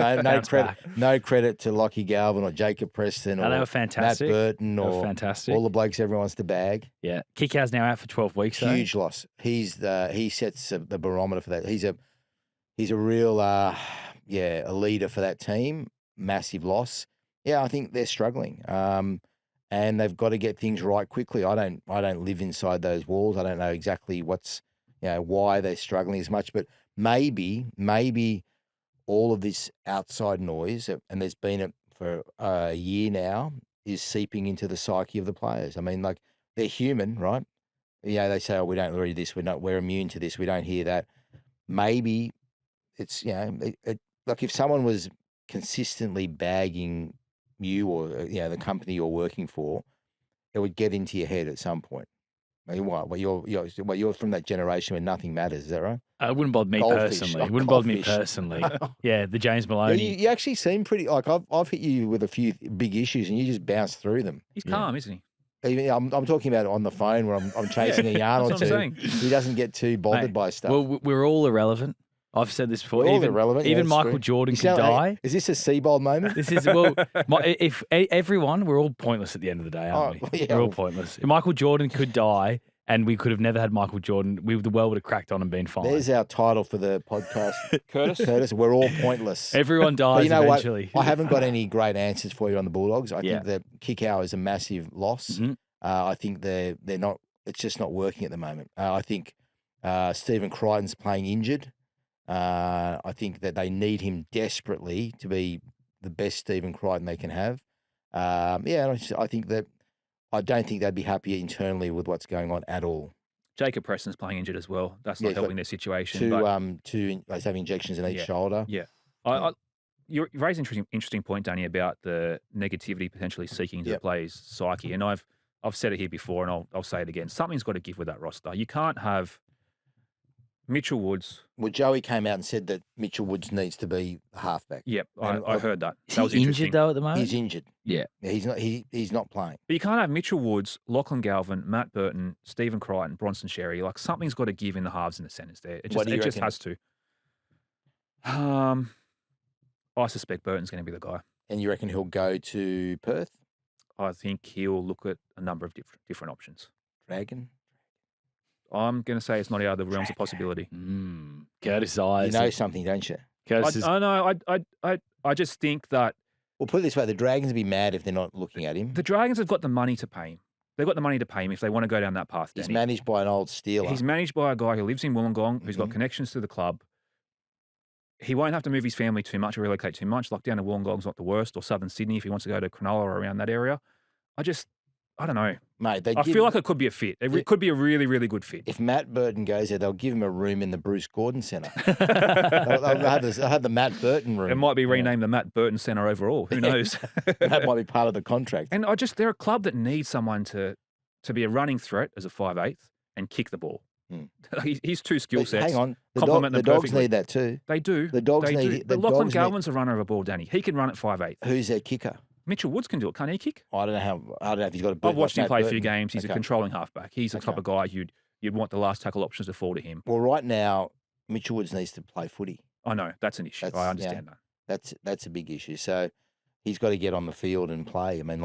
Speaker 2: No credit to Lockie Galvin or Jacob Preston or
Speaker 1: they were fantastic.
Speaker 2: Matt Burton or
Speaker 1: fantastic.
Speaker 2: All the blokes everyone wants to bag.
Speaker 1: Yeah. Kickout's now out for 12 weeks.
Speaker 2: Huge loss. He sets the barometer for that. He's a real a leader for that team. Massive loss. Yeah, I think they're struggling. And they've got to get things right quickly. I don't live inside those walls. I don't know exactly why they're struggling as much, but maybe all of this outside noise, and there's been it for a year now, is seeping into the psyche of the players. I mean, like, they're human, right? Yeah, they say, "Oh, we don't read this. We're immune to this. We don't hear that." Maybe it's like if someone was consistently bagging you or the company you're working for, it would get into your head at some point. I mean, what? You're from that generation where nothing matters. Is that right?
Speaker 1: It wouldn't bother me
Speaker 2: Goldfish.
Speaker 1: personally.
Speaker 2: Oh,
Speaker 1: It wouldn't bother me
Speaker 2: goldfish.
Speaker 1: personally. Yeah, the James
Speaker 2: Yeah,
Speaker 1: Maloney.
Speaker 2: you actually seem pretty like I've hit you with a few big issues and you just bounce through them.
Speaker 3: He's calm, isn't he?
Speaker 2: Even I'm talking about it on the phone where I'm chasing a yarn or
Speaker 3: That's what
Speaker 2: two.
Speaker 3: I'm saying.
Speaker 2: He doesn't get too bothered
Speaker 1: Mate,
Speaker 2: by stuff.
Speaker 1: Well, we're all irrelevant. I've said this before.
Speaker 2: We're all
Speaker 1: even
Speaker 2: irrelevant. Yeah,
Speaker 1: even
Speaker 2: that's
Speaker 1: Michael
Speaker 2: true.
Speaker 1: Jordan
Speaker 2: You
Speaker 1: could
Speaker 2: sound
Speaker 1: die.
Speaker 2: is this a Seabold moment?
Speaker 1: This is if everyone, we're all pointless at the end of the day, aren't we?
Speaker 2: Yeah,
Speaker 1: We're all
Speaker 2: well-
Speaker 1: pointless. If Michael Jordan could die, and we could have never had Michael Jordan, the world would have cracked on and been fine.
Speaker 2: There's our title for the podcast.
Speaker 3: Curtis?
Speaker 2: We're all pointless.
Speaker 1: Everyone
Speaker 2: But
Speaker 1: dies
Speaker 2: you know
Speaker 1: eventually.
Speaker 2: what? I haven't got any great answers for you on the Bulldogs. I
Speaker 1: Yeah.
Speaker 2: think the kick out is a massive loss.
Speaker 1: Mhm.
Speaker 2: I think they're not. It's just not working at the moment. I think Stephen Crichton's playing injured. I think that they need him desperately to be the best Stephen Crichton they can have. I think that I don't think they'd be happy internally with what's going on at all.
Speaker 3: Jacob Preston's playing injured as well. That's not
Speaker 2: he's got
Speaker 3: helping their situation.
Speaker 2: Two
Speaker 3: but
Speaker 2: they have injections in each
Speaker 3: Yeah.
Speaker 2: shoulder.
Speaker 3: yeah. You raised an interesting point, Danny, about the negativity potentially seeking into the
Speaker 2: Yep.
Speaker 3: players' psyche. And I've said it here before and I'll say it again. Something's got to give with that roster. You can't have Mitchell Woods.
Speaker 2: Well, Joey came out and said that Mitchell Woods needs to be a halfback.
Speaker 3: Yep,
Speaker 2: And
Speaker 3: I heard that.
Speaker 1: Is
Speaker 3: That was
Speaker 1: he
Speaker 3: interesting.
Speaker 1: injured though at the moment?
Speaker 2: He's injured.
Speaker 1: Yeah.
Speaker 2: He's not. He's not playing.
Speaker 3: But you can't have Mitchell Woods, Lachlan Galvin, Matt Burton, Stephen Crichton, Bronson Sherry. Like something's got to give in the halves and the centres there. It
Speaker 2: What
Speaker 3: just
Speaker 2: do you
Speaker 3: just
Speaker 2: reckon?
Speaker 3: has to. I suspect Burton's going to be the guy.
Speaker 2: And you reckon he'll go to Perth?
Speaker 3: I think he'll look at a number of different options.
Speaker 2: Dragon?
Speaker 3: I'm going to say it's not out of the realms of possibility.
Speaker 1: Curtis
Speaker 2: You
Speaker 1: eyes.
Speaker 2: know something, don't you?
Speaker 1: Curtis is
Speaker 3: I know. I just think that
Speaker 2: Well, put it this way: the Dragons would be mad if they're not looking at him.
Speaker 3: the Dragons have got the money to pay him. They've got the money to pay him if they want to go down that path.
Speaker 2: He's
Speaker 3: Danny.
Speaker 2: managed by an old Steeler.
Speaker 3: He's managed by a guy who lives in Wollongong, who's got
Speaker 2: Mhm.
Speaker 3: connections to the club. He won't have to move his family too much or relocate too much. Lockdown to Wollongong's not the worst, or Southern Sydney if he wants to go to Cronulla or around that area. I don't know.
Speaker 2: Mate, they
Speaker 3: I feel like it could be a fit. It could be a really, really good fit.
Speaker 2: if Matt Burton goes there, they'll give him a room in the Bruce Gordon Centre. they'll have the Matt Burton room.
Speaker 3: It might be
Speaker 2: Yeah.
Speaker 3: renamed the Matt Burton Centre overall. Who knows?
Speaker 2: That might be part of the contract.
Speaker 3: And they're a club that needs someone to be a running threat as a 5'8" and kick the ball.
Speaker 2: Hmm.
Speaker 3: He's two skill
Speaker 2: But
Speaker 3: sets.
Speaker 2: hang on, the
Speaker 3: complement them
Speaker 2: Dogs
Speaker 3: perfectly.
Speaker 2: need that too.
Speaker 3: They do.
Speaker 2: The Dogs
Speaker 3: They
Speaker 2: need
Speaker 3: do.
Speaker 2: it.
Speaker 3: But
Speaker 2: The
Speaker 3: Lachlan
Speaker 2: Dogs need-
Speaker 3: Galvin's a runner of a ball, Danny. He can run at 5'8".
Speaker 2: Who's their kicker?
Speaker 3: Mitchell Woods can do it. Can't he kick?
Speaker 2: I don't know if he's got a boot
Speaker 3: I've watched
Speaker 2: like
Speaker 3: him play
Speaker 2: Matt
Speaker 3: a few
Speaker 2: Burton.
Speaker 3: games. He's a
Speaker 2: Okay.
Speaker 3: controlling halfback. He's the type
Speaker 2: Okay.
Speaker 3: of guy you'd want the last tackle options to fall to him.
Speaker 2: Well, right now, Mitchell Woods needs to play footy.
Speaker 3: I know that's an issue.
Speaker 2: That's-
Speaker 3: I understand that.
Speaker 2: That's a big issue. So he's got to get on the field and play. I mean,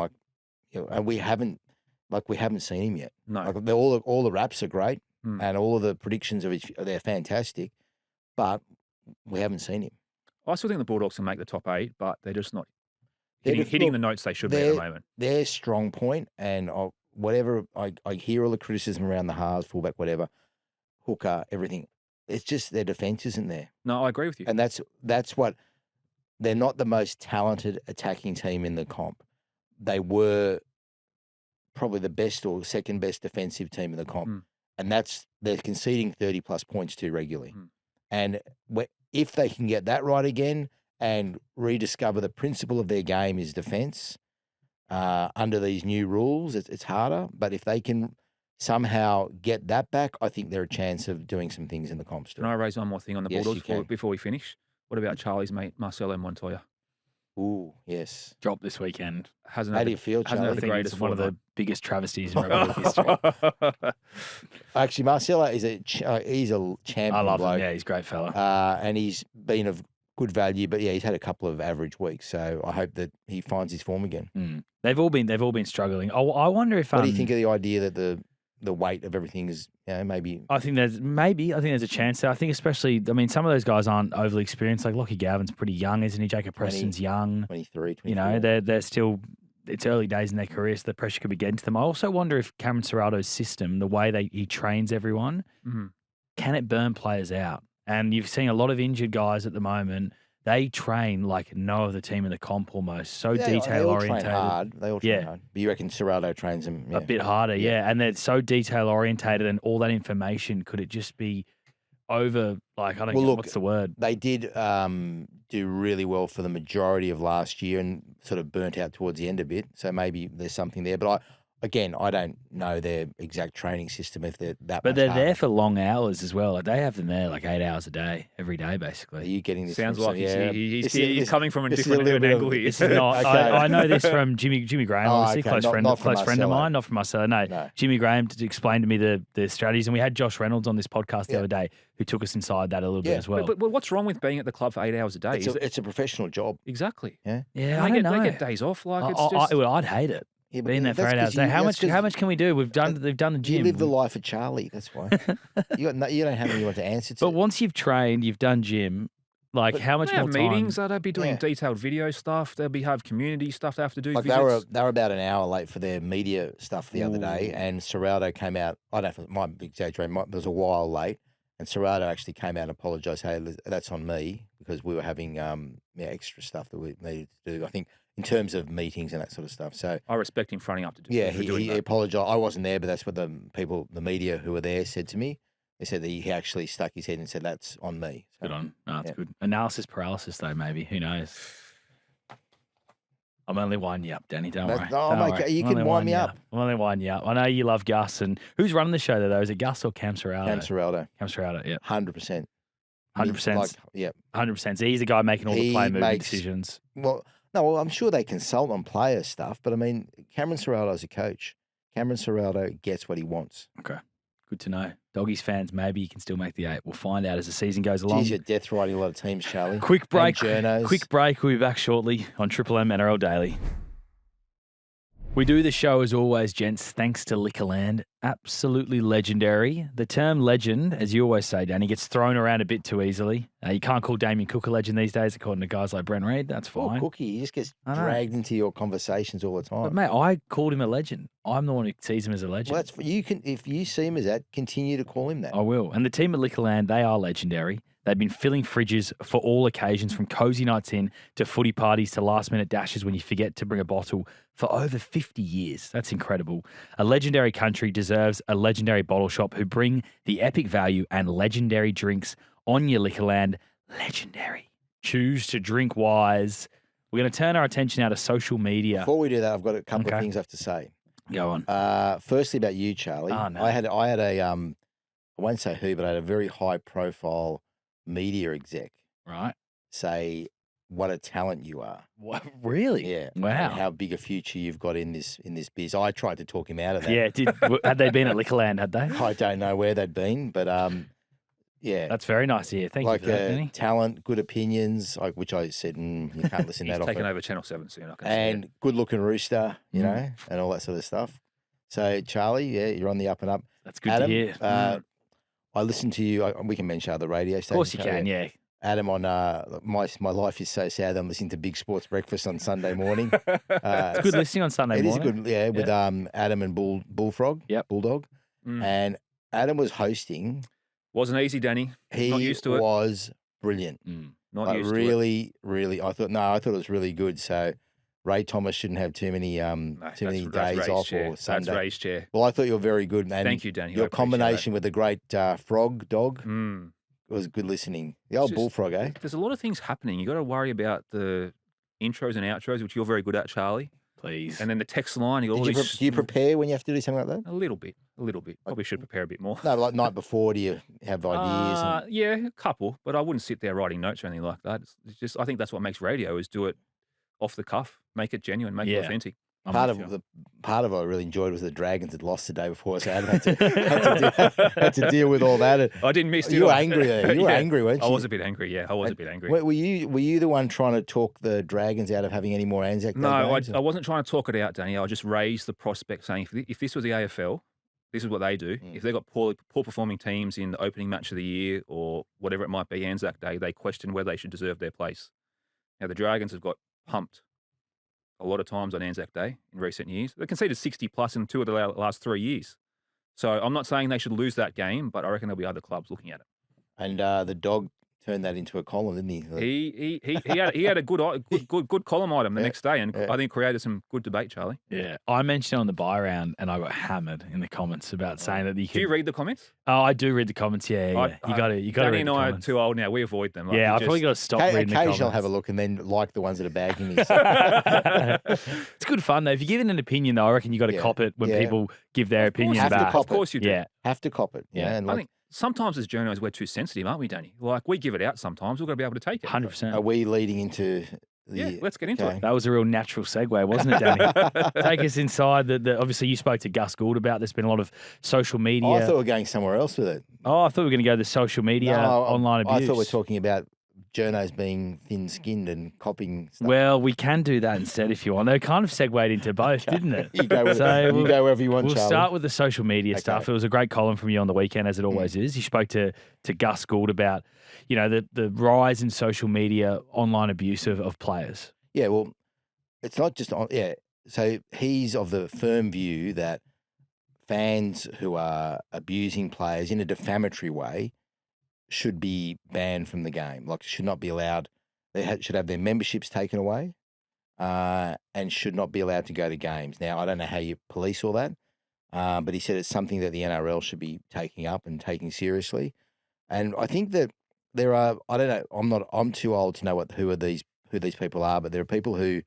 Speaker 2: and we haven't seen him yet.
Speaker 3: No,
Speaker 2: Like all the raps are great,
Speaker 3: Hmm.
Speaker 2: and all of the predictions they're fantastic, but we haven't seen him.
Speaker 3: I still think the Bulldogs can make the top 8, but they're just not
Speaker 2: They're
Speaker 3: hitting
Speaker 2: look,
Speaker 3: the notes they should be at the moment.
Speaker 2: Their strong point, and whatever I hear all the criticism around the halves, fullback, whatever, hooker, everything. It's just their defense isn't there,
Speaker 3: No, I agree with you.
Speaker 2: and that's what they're not the most talented attacking team in the comp. They were probably the best or second best defensive team in the comp,
Speaker 3: Mm.
Speaker 2: and they're conceding 30+ points too regularly.
Speaker 3: Mm.
Speaker 2: And if they can get that right again and rediscover the principle of their game is defense under these new rules, it's harder. But if they can somehow get that back, I think they're a chance of doing some things in the comp
Speaker 3: Can I
Speaker 2: still.
Speaker 3: raise one more thing on the
Speaker 2: Yes,
Speaker 3: Bulldogs
Speaker 2: you can.
Speaker 3: before we finish? What about Charlie's mate Marcelo Montoya?
Speaker 2: Ooh, yes.
Speaker 1: dropped this weekend.
Speaker 3: Hasn't
Speaker 2: How
Speaker 3: had
Speaker 2: do you feel,
Speaker 3: hasn't
Speaker 1: I
Speaker 3: had
Speaker 2: Charlie?
Speaker 3: the
Speaker 1: think
Speaker 3: greatest
Speaker 1: it's one of the
Speaker 3: fortnight.
Speaker 1: biggest travesties in rugby league history.
Speaker 2: Actually, Marcelo is he's a champion
Speaker 1: I love
Speaker 2: bloke.
Speaker 1: him. Yeah, he's a great fella.
Speaker 2: And he's been of good value, but yeah, he's had a couple of average weeks. So I hope that he finds his form again.
Speaker 1: They've all been struggling. I wonder if
Speaker 2: What do you think of the idea that the weight of everything is, maybe
Speaker 1: I think there's a chance there. I think especially, I mean, some of those guys aren't overly experienced. Like Lockie Galvin's pretty young, isn't he? Jacob
Speaker 2: 20.
Speaker 1: Preston's young.
Speaker 2: 23, 24?
Speaker 1: You know, they're still, it's early days in their career, so the pressure could be getting to them. I also wonder if Cameron Serrato's system, the way he trains everyone,
Speaker 3: Mhm.
Speaker 1: can it burn players out? And you've seen a lot of injured guys at the moment they train like no other team in the comp almost. So
Speaker 2: Yeah,
Speaker 1: detail
Speaker 2: they all
Speaker 1: orientated.
Speaker 2: train hard. They all train
Speaker 1: Yeah.
Speaker 2: hard. But you reckon Serrato trains them
Speaker 1: A bit harder, yeah. And they're so detail orientated, and all that information, could it just be over, like, I don't know,
Speaker 2: look,
Speaker 1: what's the word?
Speaker 2: They did do really well for the majority of last year and sort of burnt out towards the end a bit. So maybe there's something there. But I don't know their exact training system if they're that
Speaker 1: But
Speaker 2: much
Speaker 1: they're
Speaker 2: harder.
Speaker 1: there for long hours as well. Like, they have them there like 8 hours a day, every day,
Speaker 2: Are
Speaker 1: basically.
Speaker 2: you getting this?
Speaker 3: Sounds
Speaker 2: from
Speaker 3: like
Speaker 2: some-
Speaker 3: he's coming from a
Speaker 2: this is a
Speaker 3: different
Speaker 2: little bit of-
Speaker 3: angle here.
Speaker 1: This is not.
Speaker 2: Okay.
Speaker 1: I know this from Jimmy Graham,
Speaker 2: Oh,
Speaker 1: obviously,
Speaker 2: okay.
Speaker 1: close
Speaker 2: Not
Speaker 1: friend
Speaker 2: from
Speaker 1: of
Speaker 2: Marcelo.
Speaker 1: mine, not from Marcelo. No. Jimmy Graham explained to me the strategies, and we had Josh Reynolds on this podcast the other day, who took us inside that a little bit
Speaker 2: Yeah.
Speaker 1: as well.
Speaker 3: But what's wrong with being at the club for 8 hours a day?
Speaker 2: It's a professional job.
Speaker 3: Exactly.
Speaker 1: yeah,
Speaker 3: And
Speaker 1: I don't know.
Speaker 3: They get days off. Like it's just.
Speaker 1: I'd hate it.
Speaker 2: Yeah, but
Speaker 1: Being there for
Speaker 2: that's
Speaker 1: 8 hours
Speaker 2: 'cause
Speaker 1: a day.
Speaker 2: you-
Speaker 1: How
Speaker 2: that's
Speaker 1: much?
Speaker 2: 'cause
Speaker 1: How much can we do? They've done the gym.
Speaker 2: You live the life of Charlie. That's why. you don't have anyone to answer to.
Speaker 1: But once you've trained, you've done gym. Like,
Speaker 2: But
Speaker 1: how much
Speaker 3: They
Speaker 1: more
Speaker 3: have
Speaker 1: time?
Speaker 3: meetings. They'll be doing
Speaker 2: Yeah.
Speaker 3: detailed video stuff. They'll have community stuff they have to do.
Speaker 2: Like
Speaker 3: visits.
Speaker 2: they were about an hour late for their media stuff the other day,
Speaker 3: Ooh.
Speaker 2: and Serrato came out. I don't know if it might be exaggerating. It was a while late, and Serrato actually came out and apologised. Hey, that's on me because we were having extra stuff that we needed to do. I think in terms of meetings and that sort of stuff. So
Speaker 3: I respect him fronting up to do.
Speaker 2: yeah,
Speaker 3: for doing
Speaker 2: he
Speaker 3: that.
Speaker 2: apologised. I wasn't there, but that's what the media who were there said to me. They said that he actually stuck his head and said, "That's on me." So,
Speaker 1: Good on. No, that's
Speaker 2: yeah.
Speaker 1: good. Analysis paralysis, though, maybe. Who knows? I'm only winding you up, Danny. Don't worry.
Speaker 2: No,
Speaker 1: Don't
Speaker 2: mate,
Speaker 1: worry.
Speaker 2: you
Speaker 1: I'm
Speaker 2: can
Speaker 1: only
Speaker 2: wind me
Speaker 1: winding you
Speaker 2: up.
Speaker 1: I'm only winding you up. I know you love Gus. And who's running the show, though? Is it Gus or Cam Serrato?
Speaker 2: Cam Serrato,
Speaker 1: Cam Serrato, yeah.
Speaker 2: 100%.
Speaker 1: 100%.
Speaker 2: Like, yeah.
Speaker 1: 100%. So he's the guy making all the
Speaker 2: He
Speaker 1: play moving
Speaker 2: makes-
Speaker 1: decisions.
Speaker 2: Well, I'm sure they consult on player stuff, but I mean, Cameron Serrato's a coach. Cameron Serrato gets what he wants.
Speaker 1: Okay. Good to know. Doggies fans, maybe you can still make the 8. We'll find out as the season goes along.
Speaker 2: Geez, you're death riding a lot of teams, Charlie.
Speaker 1: Quick break.
Speaker 2: Journos.
Speaker 1: Quick break. We'll be back shortly on Triple M NRL Daily. We do the show as always, gents, thanks to Liquorland. Absolutely legendary. The term legend, as you always say, Danny, gets thrown around a bit too easily. You can't call Damien Cook a legend these days, according to guys like Brent Reid. That's
Speaker 2: Poor
Speaker 1: fine.
Speaker 2: Cookie, he just gets
Speaker 1: I know.
Speaker 2: dragged into your conversations all the time.
Speaker 1: But, mate, I called him a legend. I'm the one who sees him as a legend.
Speaker 2: Well, you can, if you see him as that, continue to call him that.
Speaker 1: I will. And the team at Liquorland, they are legendary. They've been filling fridges for all occasions, from cozy nights in to footy parties to last-minute dashes when you forget to bring a bottle, for over 50 years. That's incredible. A legendary country deserves a legendary bottle shop who bring the epic value and legendary drinks on your Liquorland. Legendary. Choose to drink wise. We're going to turn our attention now to social media.
Speaker 2: Before we do that, I've got a couple
Speaker 1: Okay.
Speaker 2: of things I have to say.
Speaker 1: Go on.
Speaker 2: Firstly, about you, Charlie.
Speaker 1: Oh, no.
Speaker 2: I had a I won't say who, but I had a very high-profile media exec
Speaker 1: Right.
Speaker 2: say what a talent you are.
Speaker 1: What? Really?
Speaker 2: Yeah.
Speaker 1: Wow.
Speaker 2: And how big a future you've got in this biz. I tried to talk him out of that.
Speaker 1: Yeah. Had they been at Liquorland, had they?
Speaker 2: I don't know where they'd been, but yeah.
Speaker 1: That's very nice to hear. Thank
Speaker 2: like
Speaker 1: you for that, Danny.
Speaker 2: talent, good opinions, which I said, you can't listen
Speaker 3: He's
Speaker 2: that
Speaker 3: taking
Speaker 2: often.
Speaker 3: over Channel 7 soon. I can see
Speaker 2: And
Speaker 3: it.
Speaker 2: good-looking rooster, you
Speaker 1: Mm.
Speaker 2: know, and all that sort of stuff. So, Charlie, yeah, you're on the up and up.
Speaker 1: That's good
Speaker 2: Adam,
Speaker 1: to hear.
Speaker 2: I listened to you. We can mention other radio stations.
Speaker 1: Of course you
Speaker 2: can't
Speaker 1: can,
Speaker 2: we?
Speaker 1: yeah.
Speaker 2: Adam on my life is so sad. I'm listening to Big Sports Breakfast on Sunday morning.
Speaker 1: It's good listening on Sunday
Speaker 2: It is
Speaker 1: morning.
Speaker 2: good, yeah, with Adam and Bullfrog,
Speaker 1: Yep.
Speaker 2: Bulldog,
Speaker 3: Mm.
Speaker 2: and Adam was hosting.
Speaker 3: Wasn't easy, Danny.
Speaker 2: He
Speaker 3: Not used to it.
Speaker 2: was brilliant.
Speaker 3: Not
Speaker 2: Like
Speaker 3: used to it.
Speaker 2: really. I thought it was really good. So Ray Thomas shouldn't have too many
Speaker 3: No,
Speaker 2: days
Speaker 3: Ray's
Speaker 2: off
Speaker 3: chair.
Speaker 2: or
Speaker 3: That's
Speaker 2: Sunday.
Speaker 3: Ray's chair.
Speaker 2: Well, I thought you were very good, and
Speaker 3: Thank you, Danny. I
Speaker 2: your
Speaker 3: appreciate
Speaker 2: combination with the great Frog Dog
Speaker 3: that. Mm.
Speaker 2: was good listening. The old
Speaker 3: Just-
Speaker 2: Bullfrog, eh?
Speaker 3: There's a lot of things happening. You got to worry about the intros and outros, which you're very good at, Charlie.
Speaker 1: Please.
Speaker 3: And then the text line. You always
Speaker 2: Do you prepare when you have to do something like that?
Speaker 3: a little bit. Probably should prepare a bit more.
Speaker 2: No, like night before, do you have ideas? And,
Speaker 3: Yeah, a couple, but I wouldn't sit there writing notes or anything like that. It's just I think that's what makes radio is do it off the cuff, make it genuine, make
Speaker 1: Yeah.
Speaker 3: it authentic.
Speaker 1: I'm
Speaker 2: part
Speaker 1: with
Speaker 2: of
Speaker 1: you.
Speaker 2: what I really enjoyed was the Dragons had lost the day before, so I had to deal with all that.
Speaker 3: I didn't miss
Speaker 2: You were angry there. You were
Speaker 3: Yeah.
Speaker 2: angry, weren't you?
Speaker 3: I was a bit angry. Yeah, I was a bit angry.
Speaker 2: Were you the one trying to talk the Dragons out of having any more Anzac Day
Speaker 3: No,
Speaker 2: games?
Speaker 3: I wasn't trying to talk it out, Danny. I just raised the prospect saying if this was the AFL, this is what they do. If they've got poor performing teams in the opening match of the year or whatever it might be, Anzac Day, they question whether they should deserve their place. Now, the Dragons have got pumped a lot of times on Anzac Day in recent years. They conceded 60 plus in 2 of the last 3 years. So I'm not saying they should lose that game, but I reckon there'll be other clubs looking at it.
Speaker 2: And the dog turned that into a column, didn't he?
Speaker 3: He had a good column item the next day, and I think created some good debate, Charlie.
Speaker 1: Yeah, I mentioned it on the buy round, and I got hammered in the comments about saying that you could.
Speaker 3: Do you read the comments?
Speaker 1: Oh, I do read the comments. Yeah. You got to. You got to
Speaker 3: Danny
Speaker 1: read
Speaker 3: and
Speaker 1: the
Speaker 3: I are
Speaker 1: comments.
Speaker 3: too old now. We avoid them.
Speaker 1: Yeah, I probably got to stop reading the comments.
Speaker 2: Occasionally I'll have a look and then like the ones that are bagging me.
Speaker 1: It's good fun though. If you give it an opinion though, I reckon you got to cop it when people give their opinion
Speaker 2: Have to
Speaker 1: back.
Speaker 2: cop
Speaker 3: Of course you do.
Speaker 1: Yeah.
Speaker 2: Have to cop it.
Speaker 1: Yeah.
Speaker 2: And
Speaker 3: I think sometimes as journos we're too sensitive, aren't we, Danny? Like we give it out sometimes. We've got to be able to take it.
Speaker 1: 100%.
Speaker 2: are we leading into the?
Speaker 3: Yeah, let's get into it.
Speaker 1: That was a real natural segue, wasn't it, Danny? Take us inside. Obviously, you spoke to Gus Gould about. There's been a lot of social media.
Speaker 2: Oh, I thought we were going somewhere else with it.
Speaker 1: Oh, I thought we were going to go to the social media, online abuse.
Speaker 2: I thought we were talking about journos being thin-skinned and copying stuff.
Speaker 1: Well, we can do that instead if you want. They kind of segued into both, didn't it?
Speaker 2: You go wherever you want,
Speaker 1: We'll
Speaker 2: Charlie.
Speaker 1: start with the social media stuff. It was a great column from you on the weekend, as it always is. You spoke to Gus Gould about, the rise in social media, online abuse of players.
Speaker 2: Yeah, well, it's not just on. Yeah, so he's of the firm view that fans who are abusing players in a defamatory way should be banned from the game. Like, should not be allowed. They should have their memberships taken away, and should not be allowed to go to games. Now, I don't know how you police all that, but he said it's something that the NRL should be taking up and taking seriously. And I think that there are. I don't know. I'm too old to know who these people are, but there are people who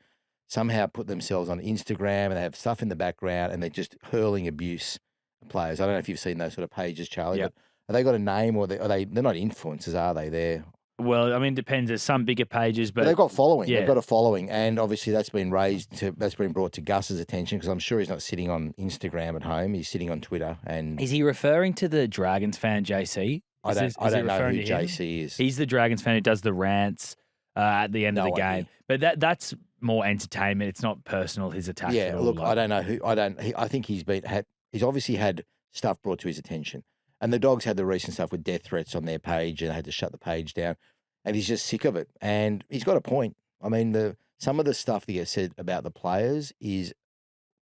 Speaker 2: somehow put themselves on Instagram and they have stuff in the background and they're just hurling abuse at players. I don't know if you've seen those sort of pages, Charlie.
Speaker 1: Yep.
Speaker 2: But have they got a name, or they're not influencers, are they? They're
Speaker 1: Well, I mean, it depends. There's some bigger pages, but
Speaker 2: they've got following.
Speaker 1: Yeah.
Speaker 2: They've got a following, and obviously that's been brought to Gus's attention, because I'm sure he's not sitting on Instagram at home. He's sitting on Twitter. And
Speaker 1: is he referring to the Dragons fan, JC?
Speaker 2: I don't know who
Speaker 1: referring to him?
Speaker 2: JC is.
Speaker 1: He's the Dragons fan who does the rants at the end of the game.
Speaker 2: idea.
Speaker 1: But that's more entertainment. It's not personal, his attack.
Speaker 2: Yeah,
Speaker 1: at all.
Speaker 2: look, I don't know who. I think he's obviously had stuff brought to his attention, and the Dogs had the recent stuff with death threats on their page, and had to shut the page down, and he's just sick of it. And he's got a point. I mean, some of the stuff that gets said about the players is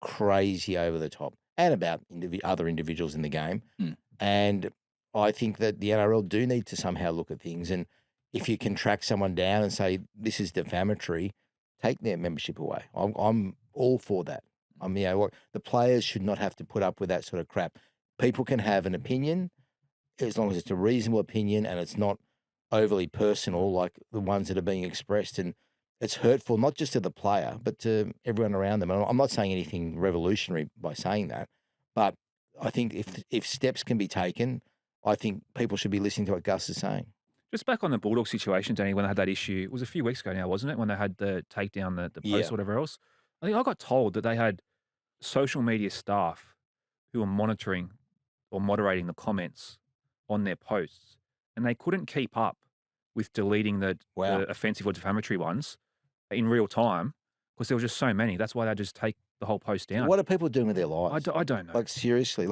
Speaker 2: crazy over the top, and about other individuals in the game. And I think that the NRL do need to somehow look at things, and if you can track someone down and say this is defamatory, take their membership away. I'm all for that. I mean, the players should not have to put up with that sort of crap. People can have an opinion as long as it's a reasonable opinion and it's not overly personal like the ones that are being expressed. And it's hurtful not just to the player but to everyone around them. And I'm not saying anything revolutionary by saying that, but I think if steps can be taken, I think people should be listening to what Gus is saying.
Speaker 3: Just back on the Bulldog situation, Danny, when they had that issue, it was a few weeks ago now, wasn't it? When they had the take down the post or whatever else. I think I got told that they had social media staff who were monitoring or moderating the comments on their posts, and they couldn't keep up with deleting the offensive or defamatory ones in real time because there were just so many. That's why they just take the whole post down.
Speaker 2: What are people doing with their lives?
Speaker 3: I don't know.
Speaker 2: Like, seriously,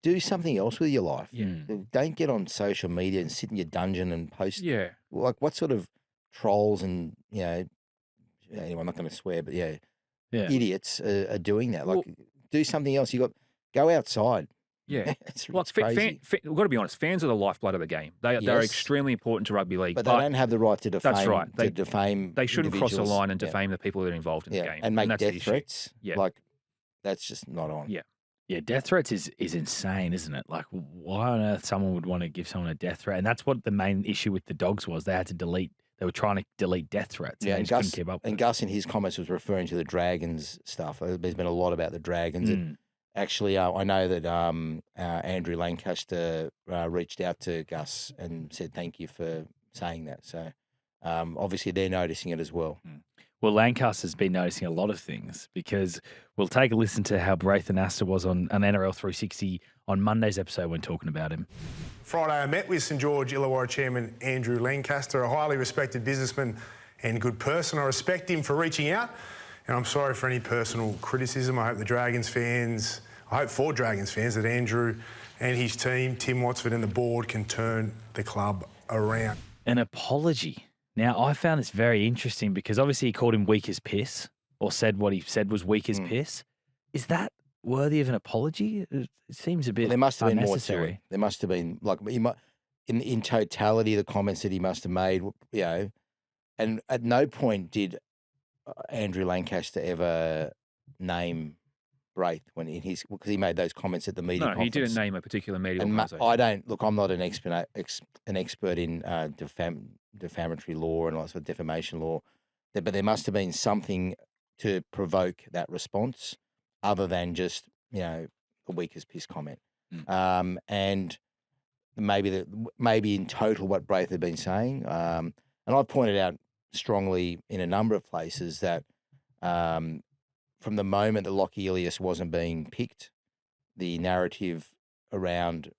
Speaker 2: do something else with your life.
Speaker 3: Yeah.
Speaker 2: Don't get on social media and sit in your dungeon and post.
Speaker 3: Yeah.
Speaker 2: Like, what sort of trolls and, anyway, I'm not going to swear, but idiots are doing that. Like, do something else. Go outside.
Speaker 3: Yeah.
Speaker 2: it's crazy.
Speaker 3: We've got to be honest, fans are the lifeblood of the game. They're extremely important to rugby league.
Speaker 2: But they don't have the right to defame.
Speaker 3: That's right. They shouldn't cross a
Speaker 2: individuals.
Speaker 3: line and defame the people that are involved in the game.
Speaker 2: And make
Speaker 3: that's the
Speaker 2: death
Speaker 3: issue.
Speaker 2: threats.
Speaker 3: Yeah.
Speaker 2: Like, that's just not on.
Speaker 3: Yeah.
Speaker 1: Yeah, death threats is insane, isn't it? Like, why on earth someone would want to give someone a death threat? And that's what the main issue with the Dogs was. They had to delete. They were trying to delete death threats.
Speaker 2: Yeah,
Speaker 1: and they just couldn't keep up with it.
Speaker 2: Gus in his comments was referring to the Dragons stuff. There's been a lot about the Dragons. And actually, I know that Andrew Lancaster reached out to Gus and said thank you for saying that. So obviously they're noticing it as well.
Speaker 1: Well, Lancaster's been noticing a lot of things, because we'll take a listen to how Braith and Astor was on an NRL 360 on Monday's episode when talking about him.
Speaker 5: Friday, I met with St George Illawarra Chairman Andrew Lancaster, a highly respected businessman and good person. I respect him for reaching out, and I'm sorry for any personal criticism. I hope for Dragons fans, that Andrew and his team, Tim Watford and the board, can turn the club around.
Speaker 1: An apology. Now, I found this very interesting because obviously he called him weak as piss, or said what he said was weak as piss. Is that worthy of an apology? It seems a bit
Speaker 2: There must have been more to
Speaker 1: unnecessary.
Speaker 2: it. There must have been, in totality, the comments that he must have made, you know, and at no point did Andrew Lancaster ever name Braith because he made those comments at the media
Speaker 3: No,
Speaker 2: conference.
Speaker 3: he didn't name a particular media
Speaker 2: And
Speaker 3: organisation.
Speaker 2: I don't look. I'm not an expert in defamatory law and lots of defamation law, but there must have been something to provoke that response, other than just the weakest piss comment. And maybe in total what Braith had been saying, and I pointed out strongly in a number of places that from the moment that Lockie Ilias wasn't being picked, the narrative around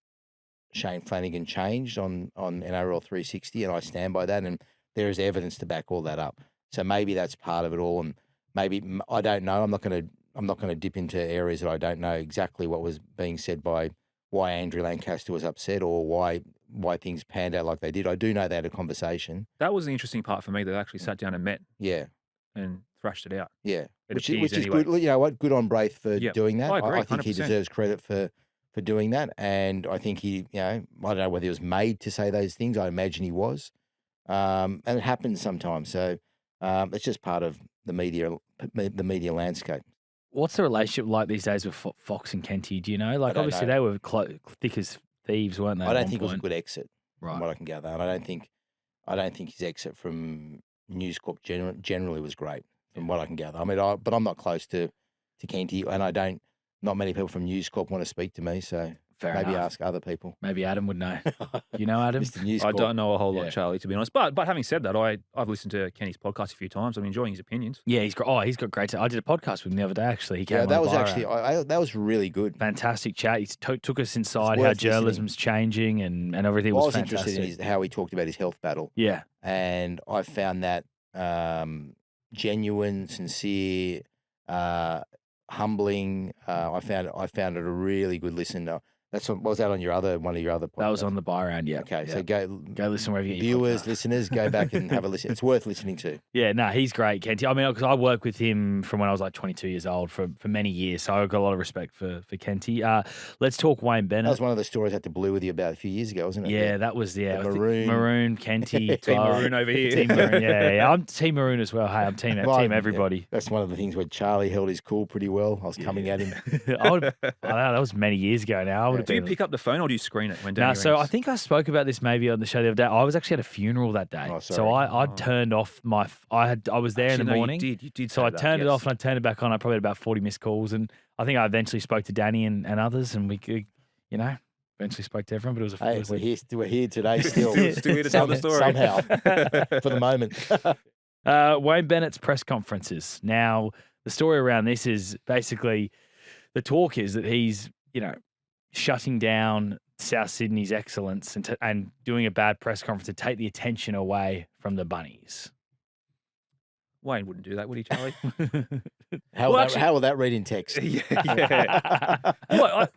Speaker 2: Shane Flanagan changed on NRL 360, and I stand by that. And there is evidence to back all that up. So maybe that's part of it all, and maybe I don't know. I'm not going to dip into areas that I don't know exactly what was being said by why Andrew Lancaster was upset or why things panned out like they did. I do know they had a conversation.
Speaker 3: That was the interesting part for me. They actually sat down and met.
Speaker 2: Yeah.
Speaker 3: And thrashed it out.
Speaker 2: Yeah. Which
Speaker 3: appears
Speaker 2: is
Speaker 3: anyway.
Speaker 2: good. You know what? Good on Braith for
Speaker 3: Yep.
Speaker 2: doing that.
Speaker 3: I agree,
Speaker 2: think he
Speaker 3: 100%.
Speaker 2: deserves credit for doing that. And I think he, I don't know whether he was made to say those things. I imagine he was. And it happens sometimes. So it's just part of the media landscape.
Speaker 1: What's the relationship like these days with Fox and Kenty? Do you know? Like,
Speaker 2: don't
Speaker 1: obviously
Speaker 2: know.
Speaker 1: they were thick as thieves, weren't they?
Speaker 2: I
Speaker 1: at
Speaker 2: don't
Speaker 1: one
Speaker 2: think it was a
Speaker 1: point?
Speaker 2: good exit,
Speaker 1: Right.
Speaker 2: from what I can gather. And I don't think his exit from News Corp generally was great, from what I can gather. I mean, but I'm not close to Kenty, and not many people from News Corp want to speak to me, so
Speaker 1: Fair
Speaker 2: maybe
Speaker 1: enough.
Speaker 2: ask other people.
Speaker 1: Maybe Adam would know. You know, Adam?
Speaker 2: Mr. News
Speaker 3: I
Speaker 2: Corp.
Speaker 3: don't know a whole lot,
Speaker 1: Yeah.
Speaker 3: Charlie, to be honest. But having said that, I've listened to Kenny's podcast a few times. I'm enjoying his opinions.
Speaker 1: Yeah, he's got great. I did a podcast with him the other day. Actually, he came.
Speaker 2: Yeah,
Speaker 1: on
Speaker 2: that
Speaker 1: the
Speaker 2: was
Speaker 1: bar
Speaker 2: actually
Speaker 1: out.
Speaker 2: that was really good.
Speaker 1: Fantastic chat. He took us inside
Speaker 2: worth
Speaker 1: how
Speaker 2: listening.
Speaker 1: journalism's changing and everything
Speaker 2: Well, I
Speaker 1: was
Speaker 2: was
Speaker 1: fantastic.
Speaker 2: interested in how he talked about his health battle,
Speaker 1: Yeah,
Speaker 2: and I found that genuine, sincere, humbling. I found it a really good listen. Was that on one of your other podcasts?
Speaker 1: that was on the bar round. Yeah.
Speaker 2: Okay,
Speaker 1: yeah.
Speaker 2: so go
Speaker 1: listen wherever you get your
Speaker 2: viewers,
Speaker 1: podcast.
Speaker 2: listeners, go back and have a listen. It's worth listening to.
Speaker 1: Yeah, no, he's great, Kenty. I mean, because I worked with him from when I was like 22 years old for many years, so I've got a lot of respect for Kenty. Let's talk Wayne
Speaker 2: That
Speaker 1: Bennett.
Speaker 2: was one of the stories I had to blue with you about a few years ago, wasn't it?
Speaker 1: Yeah, that was
Speaker 2: The
Speaker 1: I think
Speaker 2: maroon.
Speaker 1: Kenty,
Speaker 3: Team
Speaker 1: Boa.
Speaker 3: Maroon over here.
Speaker 1: Team Maroon. Yeah. I'm Team Maroon as well. Hey, I'm team
Speaker 2: Well,
Speaker 1: everybody.
Speaker 2: That's one of the things where Charlie held his cool pretty well. I was coming at him.
Speaker 1: I don't know, that was many years ago now. I would have
Speaker 3: Do you
Speaker 1: been.
Speaker 3: pick up the phone or do you screen it when
Speaker 1: No,
Speaker 3: Danny
Speaker 1: so I
Speaker 3: rings?
Speaker 1: think I spoke about this maybe on the show the other day. I was actually at a funeral that day,
Speaker 2: Oh,
Speaker 1: so
Speaker 2: sorry.
Speaker 1: I turned off my. I was there in
Speaker 3: Actually,
Speaker 1: the
Speaker 3: no,
Speaker 1: morning.
Speaker 3: You did.
Speaker 1: So
Speaker 3: say
Speaker 1: I
Speaker 3: that,
Speaker 1: turned it
Speaker 3: yes.
Speaker 1: off and I turned it back on. I probably had about 40 missed calls, and I think I eventually spoke to Danny and others, and we could, eventually spoke to everyone. But it was
Speaker 2: Hey,
Speaker 1: it was
Speaker 2: we're here today still.
Speaker 3: Still here to tell the story.
Speaker 2: Somehow, for the moment.
Speaker 1: Wayne Bennett's press conferences. Now, the story around this is basically the talk is that he's, shutting down South Sydney's excellence and doing a bad press conference to take the attention away from the Bunnies.
Speaker 3: Wayne wouldn't do that, would he, Charlie?
Speaker 2: How will that read in text?
Speaker 3: yeah. Well,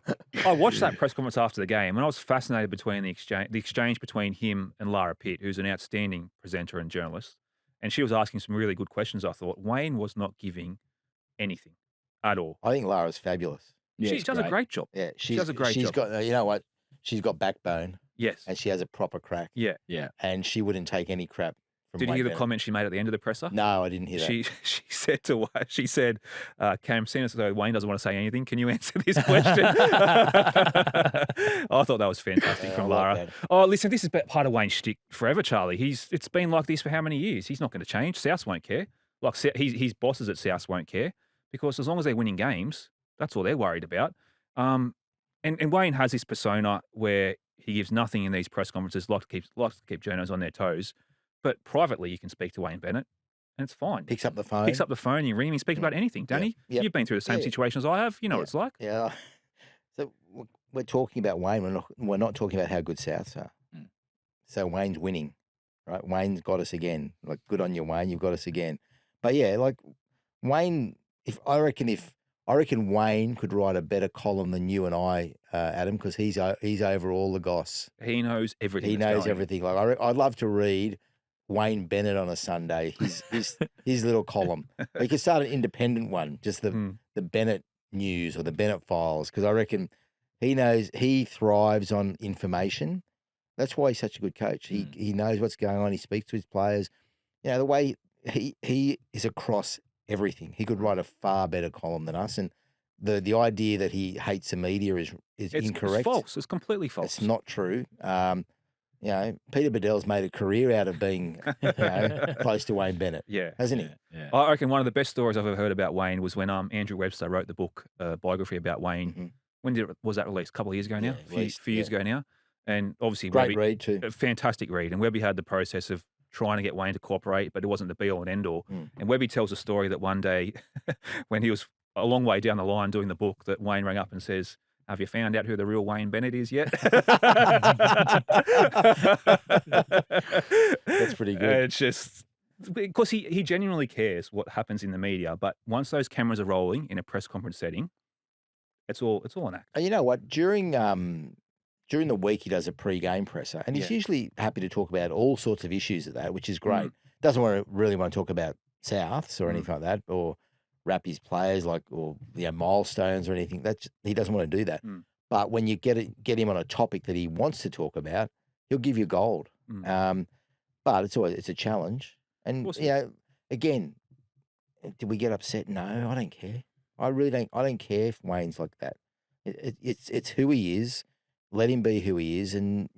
Speaker 3: I watched that press conference after the game, and I was fascinated between the exchange between him and Lara Pitt, who's an outstanding presenter and journalist. And she was asking some really good questions, I thought. Wayne was not giving anything at all.
Speaker 2: I think Lara's fabulous.
Speaker 1: Yeah,
Speaker 3: She
Speaker 1: it's
Speaker 3: does a
Speaker 1: great.
Speaker 3: great job.
Speaker 2: Yeah,
Speaker 3: She does a great
Speaker 2: she's
Speaker 3: job.
Speaker 2: got, you know what? She's got backbone,
Speaker 3: Yes.
Speaker 2: and she has a proper crack,
Speaker 3: Yeah.
Speaker 1: Yeah.
Speaker 2: and she wouldn't take any crap from
Speaker 3: Did you
Speaker 2: Wayne
Speaker 3: hear the
Speaker 2: Bennett.
Speaker 3: comment she made at the end of the presser?
Speaker 2: No, I didn't hear that.
Speaker 3: She said to Cam, seeing as though Wayne doesn't want to say anything, can you answer this question? I thought that was fantastic
Speaker 2: Yeah,
Speaker 3: from
Speaker 2: I like
Speaker 3: Lara.
Speaker 2: that.
Speaker 3: Oh, listen, this is part of Wayne's shtick forever, Charlie. It's been like this for how many years? He's not going to change. Souths won't care. Like his bosses at Souths won't care because as long as they're winning games, that's all they're worried about. And Wayne has this persona where he gives nothing in these press conferences, likes to keep journos on their toes. But privately, you can speak to Wayne Bennett, and it's fine.
Speaker 2: Picks up the phone.
Speaker 3: Picks up the phone, you ring him, he speaks about anything. Danny,
Speaker 2: Yep.
Speaker 3: you've been through the same
Speaker 2: Yeah.
Speaker 3: situation as I have. You know what it's like.
Speaker 2: Yeah. So we're talking about Wayne. We're not talking about how good Souths are.
Speaker 1: Mm.
Speaker 2: So Wayne's winning, right? Wayne's got us again. Like, good on you, Wayne. You've got us again. But yeah, like Wayne. I reckon Wayne could write a better column than you and I, Adam, because he's over all the goss.
Speaker 3: He knows everything.
Speaker 2: He
Speaker 3: that's
Speaker 2: knows
Speaker 3: going.
Speaker 2: everything. Like I'd love to read Wayne Bennett on a Sunday. His little column. We could start an independent one, just the Bennett news or the Bennett files, because I reckon he thrives on information, That's why he's such a good coach. He knows what's going on. He speaks to his players. You know, the way he is across everything. He could write a far better column than us. And the idea that he hates the media is incorrect.
Speaker 3: It's false. It's completely false.
Speaker 2: It's not true. You know, Peter Bedell's made a career out of being close to Wayne Bennett.
Speaker 3: Yeah.
Speaker 2: Hasn't he?
Speaker 1: Yeah.
Speaker 3: I reckon one of the best stories I've ever heard about Wayne was when Andrew Webster wrote the book, biography about Wayne.
Speaker 2: Mm-hmm.
Speaker 3: When was that released? A couple of years ago now?
Speaker 2: Yeah,
Speaker 3: A few years ago now. And obviously,
Speaker 2: Great
Speaker 3: Webby,
Speaker 2: read too.
Speaker 3: a fantastic read. And Webby had the process of trying to get Wayne to cooperate, but it wasn't the be-all and end-all. And Webby tells a story that one day, when he was a long way down the line doing the book, that Wayne rang up and says, "Have you found out who the real Wayne Bennett is yet?"
Speaker 2: That's pretty good.
Speaker 3: It's just because he genuinely cares what happens in the media, but once those cameras are rolling in a press conference setting, it's all an act.
Speaker 2: And you know what? During the week, he does a pre-game presser, and he's usually happy to talk about all sorts of issues of that, which is great. Doesn't really want to talk about Souths or anything like that, or wrap his players or milestones or anything. He doesn't want to do that. But when you get him on a topic that he wants to talk about, he'll give you gold. But it's a challenge. And again, did we get upset? No, I don't care. I really don't. I don't care if Wayne's like that. It's who he is. Let him be who he is, and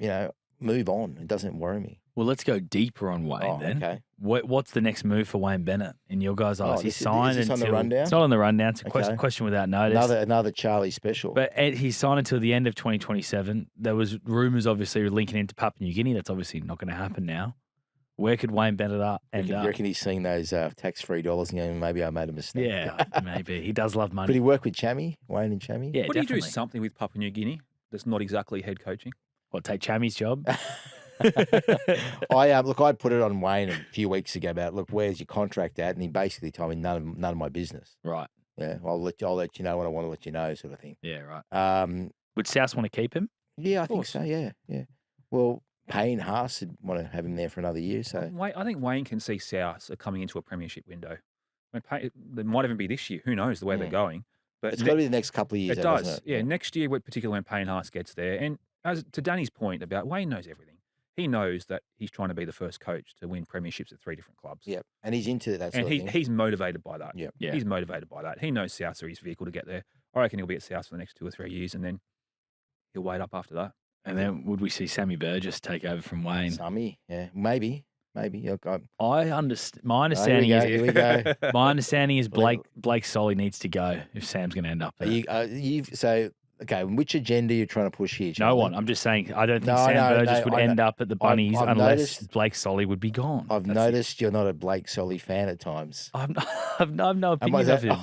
Speaker 2: move on. It doesn't worry me.
Speaker 1: Well, let's go deeper on Wayne then.
Speaker 2: Okay.
Speaker 1: What's the next move for Wayne Bennett in your guys' eyes? He's signed
Speaker 2: is this on the rundown?
Speaker 1: It's not on the rundown. It's a question without notice.
Speaker 2: Another Charlie special.
Speaker 1: But he's signed until the end of 2027. There was rumours obviously linking into Papua New Guinea. That's obviously not going to happen now. Where could Wayne Bennett end up?
Speaker 2: You reckon he's seen those tax-free dollars and going, maybe I made a mistake?
Speaker 1: Yeah, maybe. He does love money.
Speaker 2: Could he work with Wayne and Chammy?
Speaker 1: Yeah,
Speaker 3: Would
Speaker 1: definitely.
Speaker 3: you do something with Papua New Guinea that's not exactly head coaching?
Speaker 1: What, take Chammy's job?
Speaker 2: I put it on Wayne a few weeks ago about, look, where's your contract at? And he basically told me none of my business.
Speaker 1: Right.
Speaker 2: Yeah, I'll let you know when I want to let you know, sort of thing.
Speaker 1: Yeah, right. Would South want to keep him?
Speaker 2: Yeah, I think so. Yeah. Well, Payne Haas would want to have him there for another year. So
Speaker 3: I think Wayne can see South coming into a premiership window. They might even be this year. Who knows the way they're going? But
Speaker 2: it's got to be the next couple of years.
Speaker 3: It
Speaker 2: though,
Speaker 3: does.
Speaker 2: doesn't it?
Speaker 3: Yeah, next year, particularly when Payne Haas gets there. And as to Danny's point about Wayne knows everything. He knows that he's trying to be the first coach to win premierships at 3 different clubs.
Speaker 2: Yeah, and he's into that sort of thing.
Speaker 3: He's motivated by that.
Speaker 2: Yeah.
Speaker 3: He's motivated by that. He knows Souths are his vehicle to get there. I reckon he'll be at Souths for the next 2 or 3 years, and then he'll wait up after that.
Speaker 1: And then would we see Sammy Burgess take over from Wayne?
Speaker 2: Sammy, yeah, maybe. Look,
Speaker 1: I understand. My understanding
Speaker 2: here we go.
Speaker 1: My understanding is Blake Solly needs to go if Sam's going to end up there.
Speaker 2: Okay, which agenda are you trying to push here, Charlie?
Speaker 1: No one. I'm just saying I don't think Sam Burgess would end up at the Bunnies unless Blake Solly would be gone.
Speaker 2: I've noticed you're not a Blake Solly fan at times.
Speaker 1: I've no opinion of him.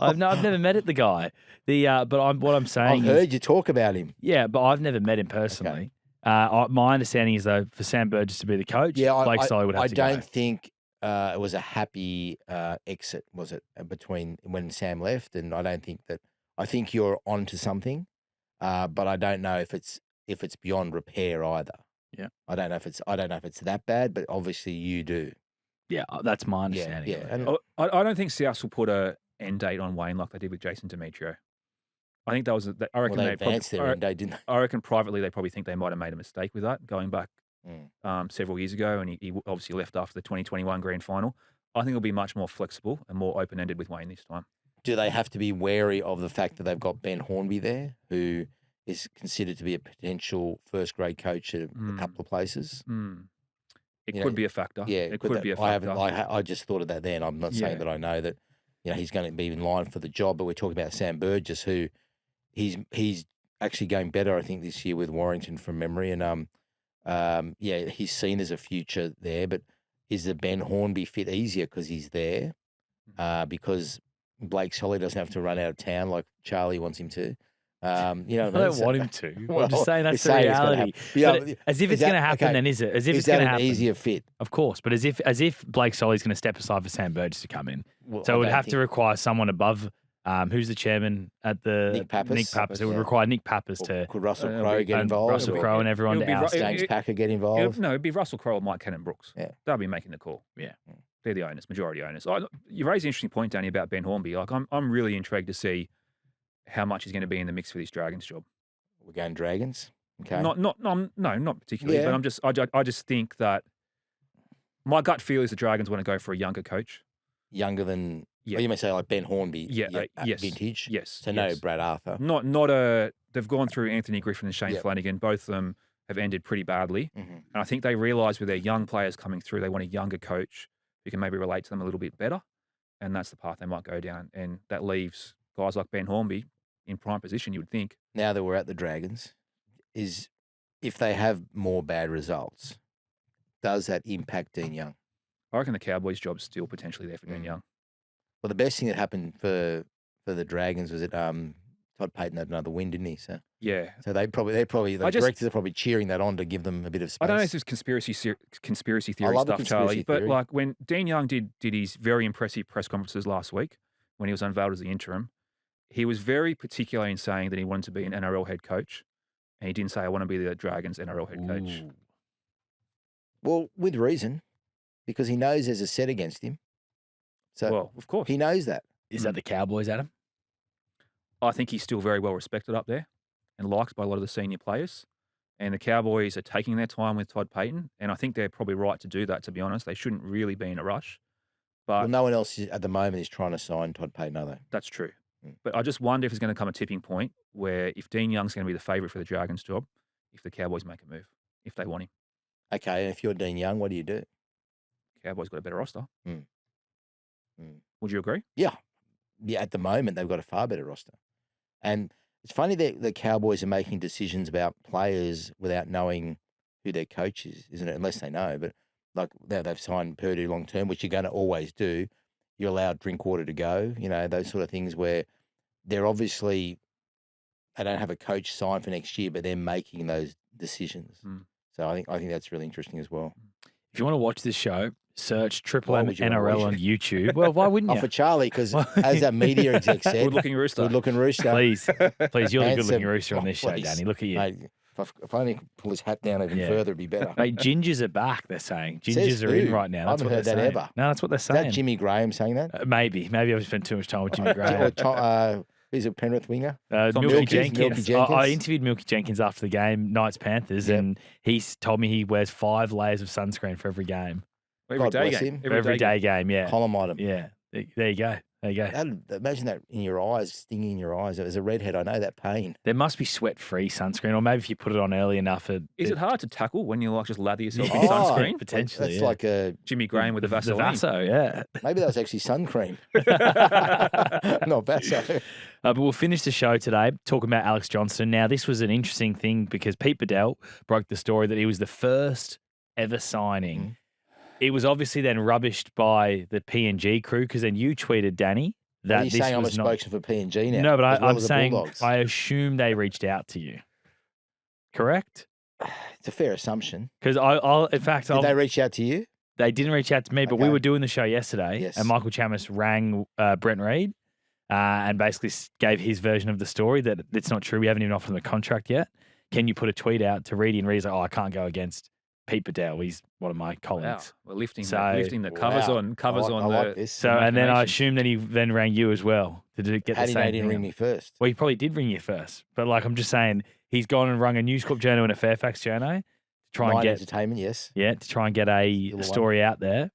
Speaker 1: I've never met the guy. What I'm saying
Speaker 2: I've heard you talk about him.
Speaker 1: Yeah, but I've never met him personally. Okay. My understanding is though, for Sam Burgess to be the coach, Blake Solly would have to go.
Speaker 2: I don't think it was a happy exit, was it, between when Sam left, and I don't think that. I think you're onto something, but I don't know if it's beyond repair either.
Speaker 1: Yeah,
Speaker 2: I don't know if it's that bad, but obviously you do.
Speaker 1: Yeah, that's my understanding.
Speaker 2: Yeah. And
Speaker 3: I don't think Souths will put a end date on Wayne like they did with Jason Demetrio. I think that was. I reckon
Speaker 2: they advanced their end date, didn't they?
Speaker 3: I reckon privately they probably think they might have made a mistake with that going back several years ago, and he obviously left after the 2021 grand final. I think it'll be much more flexible and more open ended with Wayne this time.
Speaker 2: Do they have to be wary of the fact that they've got Ben Hornby there, who is considered to be a potential first-grade coach at a couple of places?
Speaker 3: It could be a factor.
Speaker 2: Yeah,
Speaker 3: it could be a factor.
Speaker 2: I just thought of that then. I'm not saying that I know that he's going to be in line for the job, but we're talking about Sam Burgess, who he's actually going better, I think, this year with Warrington from memory, and he's seen as a future there. But is the Ben Hornby fit easier because he's there? Because Blake Solly doesn't have to run out of town like Charlie wants him to.
Speaker 1: I don't want him to. I'm just saying that's the reality. As if it's going to happen, then is it? As if it's going to happen.
Speaker 2: Is that an easier fit?
Speaker 1: Of course, but as if Blake Solly's going to step aside for Sam Burgess to come in, so it would have to require someone above. Who's the chairman at the
Speaker 2: Nick Pappas?
Speaker 1: It would require Nick Pappas to.
Speaker 2: Could Russell Crowe get involved?
Speaker 1: Russell Crowe and everyone to oust
Speaker 2: James Packer get involved?
Speaker 3: It'd be Russell Crowe or Mike Cannon-Brooks.
Speaker 2: Yeah.
Speaker 3: They'll be making the call.
Speaker 1: Yeah.
Speaker 3: They're the owners, majority owners. You raised an interesting point, Danny, about Ben Hornby. I'm really intrigued to see how much he's going to be in the mix for this Dragons job.
Speaker 2: We're going Dragons. Okay.
Speaker 3: Not particularly.
Speaker 2: Yeah.
Speaker 3: But I just think that my gut feel is the Dragons want to go for a younger coach.
Speaker 2: Younger than,
Speaker 3: Yeah.
Speaker 2: oh, you may say like Ben Hornby,
Speaker 3: Yes.
Speaker 2: vintage.
Speaker 3: Yes.
Speaker 2: So no Brad Arthur.
Speaker 3: They've gone through Anthony Griffin and Shane
Speaker 2: Yep.
Speaker 3: Flanagan. Both of them have ended pretty badly.
Speaker 2: Mm-hmm.
Speaker 3: And I think they realise with their young players coming through, they want a younger coach who can maybe relate to them a little bit better. And that's the path they might go down. And that leaves guys like Ben Hornby in prime position, you would think.
Speaker 2: Now that we're at the Dragons, is if they have more bad results, does that impact Dean Young?
Speaker 3: I reckon the Cowboys' job's still potentially there for Dean Young.
Speaker 2: Well, the best thing that happened for the Dragons was that Todd Payton had another win, didn't he? So
Speaker 3: Yeah.
Speaker 2: so the directors are probably cheering that on to give them a bit of space.
Speaker 3: I don't know if this is conspiracy theory
Speaker 2: love a
Speaker 3: stuff,
Speaker 2: conspiracy
Speaker 3: Charlie, but
Speaker 2: theory.
Speaker 3: like when Dean Young did his very impressive press conferences last week when he was unveiled as the interim, he was very particular in saying that he wanted to be an NRL head coach, and he didn't say, I want to be the Dragons NRL head coach.
Speaker 1: Ooh.
Speaker 2: Well, with reason, because he knows there's a set against him. So
Speaker 3: Well, of course.
Speaker 2: he knows that.
Speaker 1: Is that the Cowboys, Adam?
Speaker 3: I think he's still very well respected up there and liked by a lot of the senior players. And the Cowboys are taking their time with Todd Payton, and I think they're probably right to do that, to be honest. They shouldn't really be in a rush. But
Speaker 2: Well, no one else at the moment is trying to sign Todd Payton, are they?
Speaker 3: that's true.
Speaker 2: Mm.
Speaker 3: But I just wonder if there's going to come a tipping point where if Dean Young's going to be the favourite for the Dragons job, if the Cowboys make a move, if they want him.
Speaker 2: Okay, and if you're Dean Young, what do you do?
Speaker 3: Cowboys got a better roster.
Speaker 2: Mm. Mm.
Speaker 3: Would you agree?
Speaker 2: Yeah, at the moment, they've got a far better roster. And it's funny that the Cowboys are making decisions about players without knowing who their coach is, isn't it? Unless they know. But like they've signed Purdue long term, which you're going to always do. You're allowed Drinkwater to go, those sort of things where they're obviously, they don't have a coach signed for next year, but they're making those decisions.
Speaker 3: Mm.
Speaker 2: So I think that's really interesting as well.
Speaker 1: If you want to watch this show, search Triple
Speaker 2: Why
Speaker 1: M
Speaker 2: would you wanna
Speaker 1: NRL
Speaker 2: watch
Speaker 1: on
Speaker 2: it?
Speaker 1: YouTube. Well, why wouldn't
Speaker 2: Oh,
Speaker 1: you?
Speaker 2: for Charlie, because as that media exec said,
Speaker 3: Good-looking rooster.
Speaker 2: good-looking rooster.
Speaker 1: Please, you're the
Speaker 2: Handsome.
Speaker 1: good-looking rooster on
Speaker 2: Oh,
Speaker 1: this show,
Speaker 2: please.
Speaker 1: Danny. Look at you.
Speaker 2: Mate, if I only could pull his hat down even
Speaker 1: Yeah.
Speaker 2: further, it'd be better.
Speaker 1: Mate, gingers are back, they're saying.
Speaker 2: Says
Speaker 1: Gingers are in
Speaker 2: who?
Speaker 1: right now.
Speaker 2: I
Speaker 1: That's
Speaker 2: haven't
Speaker 1: what
Speaker 2: heard
Speaker 1: they're
Speaker 2: that
Speaker 1: saying.
Speaker 2: ever.
Speaker 1: No, that's what they're
Speaker 2: Is
Speaker 1: saying.
Speaker 2: that Jimmy Graham saying that?
Speaker 1: Maybe I've spent too much time with Jimmy
Speaker 2: Or
Speaker 1: Graham.
Speaker 2: who's a Penrith winger?
Speaker 1: Milky
Speaker 3: Milky
Speaker 1: Jenkins.
Speaker 2: Jenkins.
Speaker 1: I interviewed Milky Jenkins after the game, Knights Panthers,
Speaker 2: Yep.
Speaker 1: and he's told me he wears 5 layers of sunscreen for every game.
Speaker 3: Every
Speaker 2: God
Speaker 3: day
Speaker 2: bless
Speaker 3: game.
Speaker 2: him.
Speaker 1: Every day game, yeah.
Speaker 2: Column item.
Speaker 1: Yeah. There you go.
Speaker 2: Imagine that in your eyes, stinging in your eyes. As a redhead, I know that pain.
Speaker 1: There must be sweat-free sunscreen, or maybe if you put it on early enough.
Speaker 3: Is it hard to tackle when you like just lather yourself in
Speaker 2: Oh,
Speaker 3: sunscreen?
Speaker 1: Potentially,
Speaker 2: That's
Speaker 1: yeah.
Speaker 2: like a
Speaker 3: Jimmy Graham with the
Speaker 1: The
Speaker 3: Vaseline.
Speaker 1: Vaso, yeah.
Speaker 2: maybe that was actually sun cream, not Vaso.
Speaker 1: But we'll finish the show today talking about Alex Johnston. Now, this was an interesting thing because Pete Bedell broke the story that he was the first ever signing.
Speaker 2: Mm-hmm.
Speaker 1: It was obviously then rubbished by the PNG crew because then you tweeted, Danny, that
Speaker 2: Are you
Speaker 1: this
Speaker 2: saying I'm a
Speaker 1: was not.
Speaker 2: spokesman for PNG now?
Speaker 1: No, but
Speaker 2: as well
Speaker 1: I'm
Speaker 2: as the
Speaker 1: saying
Speaker 2: Bulldogs?
Speaker 1: I assume they reached out to you. Correct?
Speaker 2: It's a fair assumption.
Speaker 1: Because in fact,
Speaker 2: Did they reach out to you?
Speaker 1: they didn't reach out to me, but we
Speaker 2: Okay.
Speaker 1: were doing the show yesterday,
Speaker 2: Yes.
Speaker 1: and Michael Chamis rang Brent Reid and basically gave his version of the story that it's not true. We haven't even offered him a contract yet. Can you put a tweet out to Reid? And Reid's like, I can't go against Pete Bedell. He's one of my
Speaker 3: Wow.
Speaker 1: colleagues.
Speaker 3: We're lifting,
Speaker 1: So-
Speaker 3: lifting the covers
Speaker 2: Wow.
Speaker 3: on
Speaker 2: I like
Speaker 3: the.
Speaker 2: this.
Speaker 1: So, and then I
Speaker 3: Imagination.
Speaker 1: assume that he then rang you as well to get
Speaker 2: How
Speaker 1: the
Speaker 2: do you know
Speaker 1: same
Speaker 2: he didn't
Speaker 1: thing.
Speaker 2: ring me first?
Speaker 1: Well, he probably did ring you first, but like I'm just saying, he's gone and rung a News Corp journo and a Fairfax journo to try and
Speaker 2: Nine
Speaker 1: get
Speaker 2: Entertainment, yes.
Speaker 1: to try and get a
Speaker 2: one.
Speaker 1: story out there.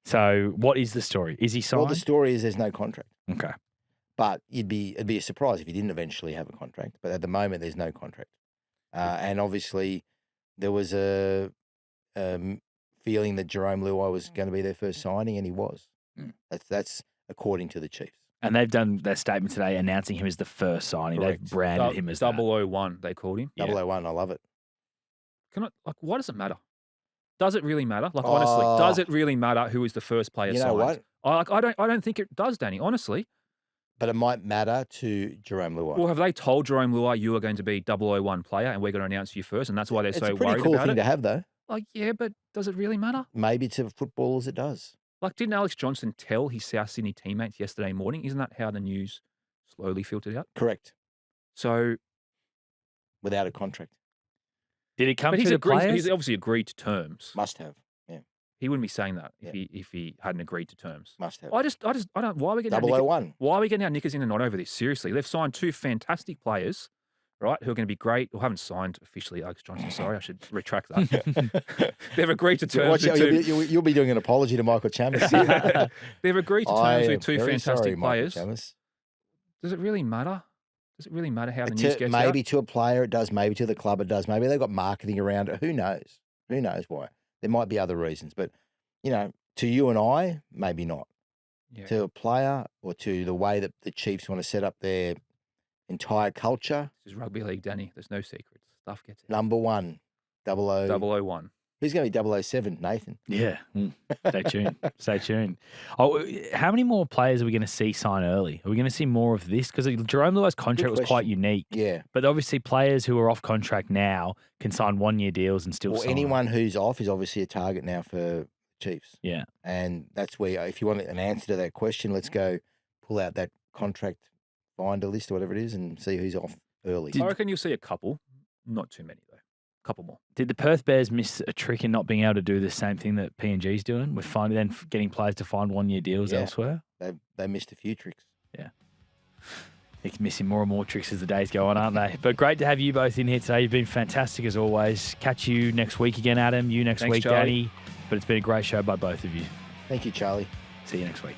Speaker 1: So, what is the story? Is he signed?
Speaker 2: Well, the story is there's no contract.
Speaker 1: Okay.
Speaker 2: But it'd be a surprise if he didn't eventually have a contract. But at the moment, there's no contract. And obviously, there was a feeling that Jerome Luai was going to be their first signing, and he was.
Speaker 1: Mm.
Speaker 2: That's according to the Chiefs.
Speaker 1: And they've done their statement today announcing him as the first signing.
Speaker 3: Correct.
Speaker 1: They've branded him as that.
Speaker 3: 001, they called him.
Speaker 1: Yeah.
Speaker 2: 001, I love it.
Speaker 3: Why does it matter? Does it really matter? Like, honestly,
Speaker 2: Oh.
Speaker 3: does it really matter who is the first player
Speaker 2: You know
Speaker 3: signed?
Speaker 2: what?
Speaker 3: I don't think it does, Danny, honestly.
Speaker 2: But it might matter to Jerome Luai.
Speaker 3: Well, have they told Jerome Luai you are going to be 001 player and we're going to announce you first, and that's why they're
Speaker 2: it's
Speaker 3: so
Speaker 2: a pretty
Speaker 3: worried
Speaker 2: cool
Speaker 3: about
Speaker 2: thing
Speaker 3: it?
Speaker 2: to have, though.
Speaker 3: Like, yeah, but does it really matter?
Speaker 2: Maybe to footballers it does.
Speaker 3: Like, didn't Alex Johnston tell his South Sydney teammates yesterday morning? Isn't that how the news slowly filtered out?
Speaker 2: Correct.
Speaker 3: So,
Speaker 2: Without a contract.
Speaker 1: Did it come
Speaker 3: but
Speaker 1: through the players?
Speaker 3: he's obviously agreed to terms.
Speaker 2: Must have.
Speaker 3: He wouldn't be saying that
Speaker 2: Yeah.
Speaker 3: if he hadn't agreed to terms.
Speaker 2: Must have.
Speaker 3: I don't. Why are we getting our
Speaker 2: 001.
Speaker 3: Why are we getting our knickers in a knot over this? Seriously, they've signed 2 fantastic players right, who are going to be great, or haven't signed officially Alex Johnson. Sorry, I should retract that. They've agreed to terms with two.
Speaker 2: You'll be doing an apology to Michael Chamis.
Speaker 3: They've agreed to
Speaker 2: I
Speaker 3: terms
Speaker 2: am
Speaker 3: with two
Speaker 2: very
Speaker 3: fantastic
Speaker 2: sorry, Michael
Speaker 3: players.
Speaker 2: Chamis.
Speaker 3: Does it really matter? Does it really matter how the news gets
Speaker 2: Maybe
Speaker 3: out?
Speaker 2: to a player it does, maybe to the club it does, maybe they've got marketing around it. Who knows? Who knows why? There might be other reasons, but to you and I, maybe not.
Speaker 3: Yeah.
Speaker 2: To a player or to the way that the Chiefs want to set up their entire culture.
Speaker 3: This is rugby league, Danny. There's no secrets. Stuff gets out.
Speaker 2: Number 1, 00.
Speaker 3: 001.
Speaker 2: Who's going to be 007? Nathan.
Speaker 1: Yeah. Stay tuned. Stay tuned. Oh, how many more players are we going to see sign early? Are we going to see more of this? Because Jerome Luai's contract was quite unique.
Speaker 2: Yeah.
Speaker 1: But obviously players who are off contract now can sign 1-year deals and still
Speaker 2: Well,
Speaker 1: sign.
Speaker 2: anyone who's off is obviously a target now for Chiefs.
Speaker 1: Yeah.
Speaker 2: And that's where, if you want an answer to that question, let's go pull out that contract finder list or whatever it is and see who's off early.
Speaker 3: I reckon you'll see a couple. Not too many, though. A couple more.
Speaker 1: Did the Perth Bears miss a trick in not being able to do the same thing that PNG's doing with getting players to find 1-year deals elsewhere?
Speaker 2: They missed a few tricks.
Speaker 1: Yeah. They're missing more and more tricks as the days go on, aren't they? But great to have you both in here today. You've been fantastic as always. Catch you next week again, Adam. You next
Speaker 3: Thanks,
Speaker 1: week,
Speaker 3: Charlie.
Speaker 1: Danny. But it's been a great show by both of you.
Speaker 2: Thank you, Charlie.
Speaker 1: See you next week.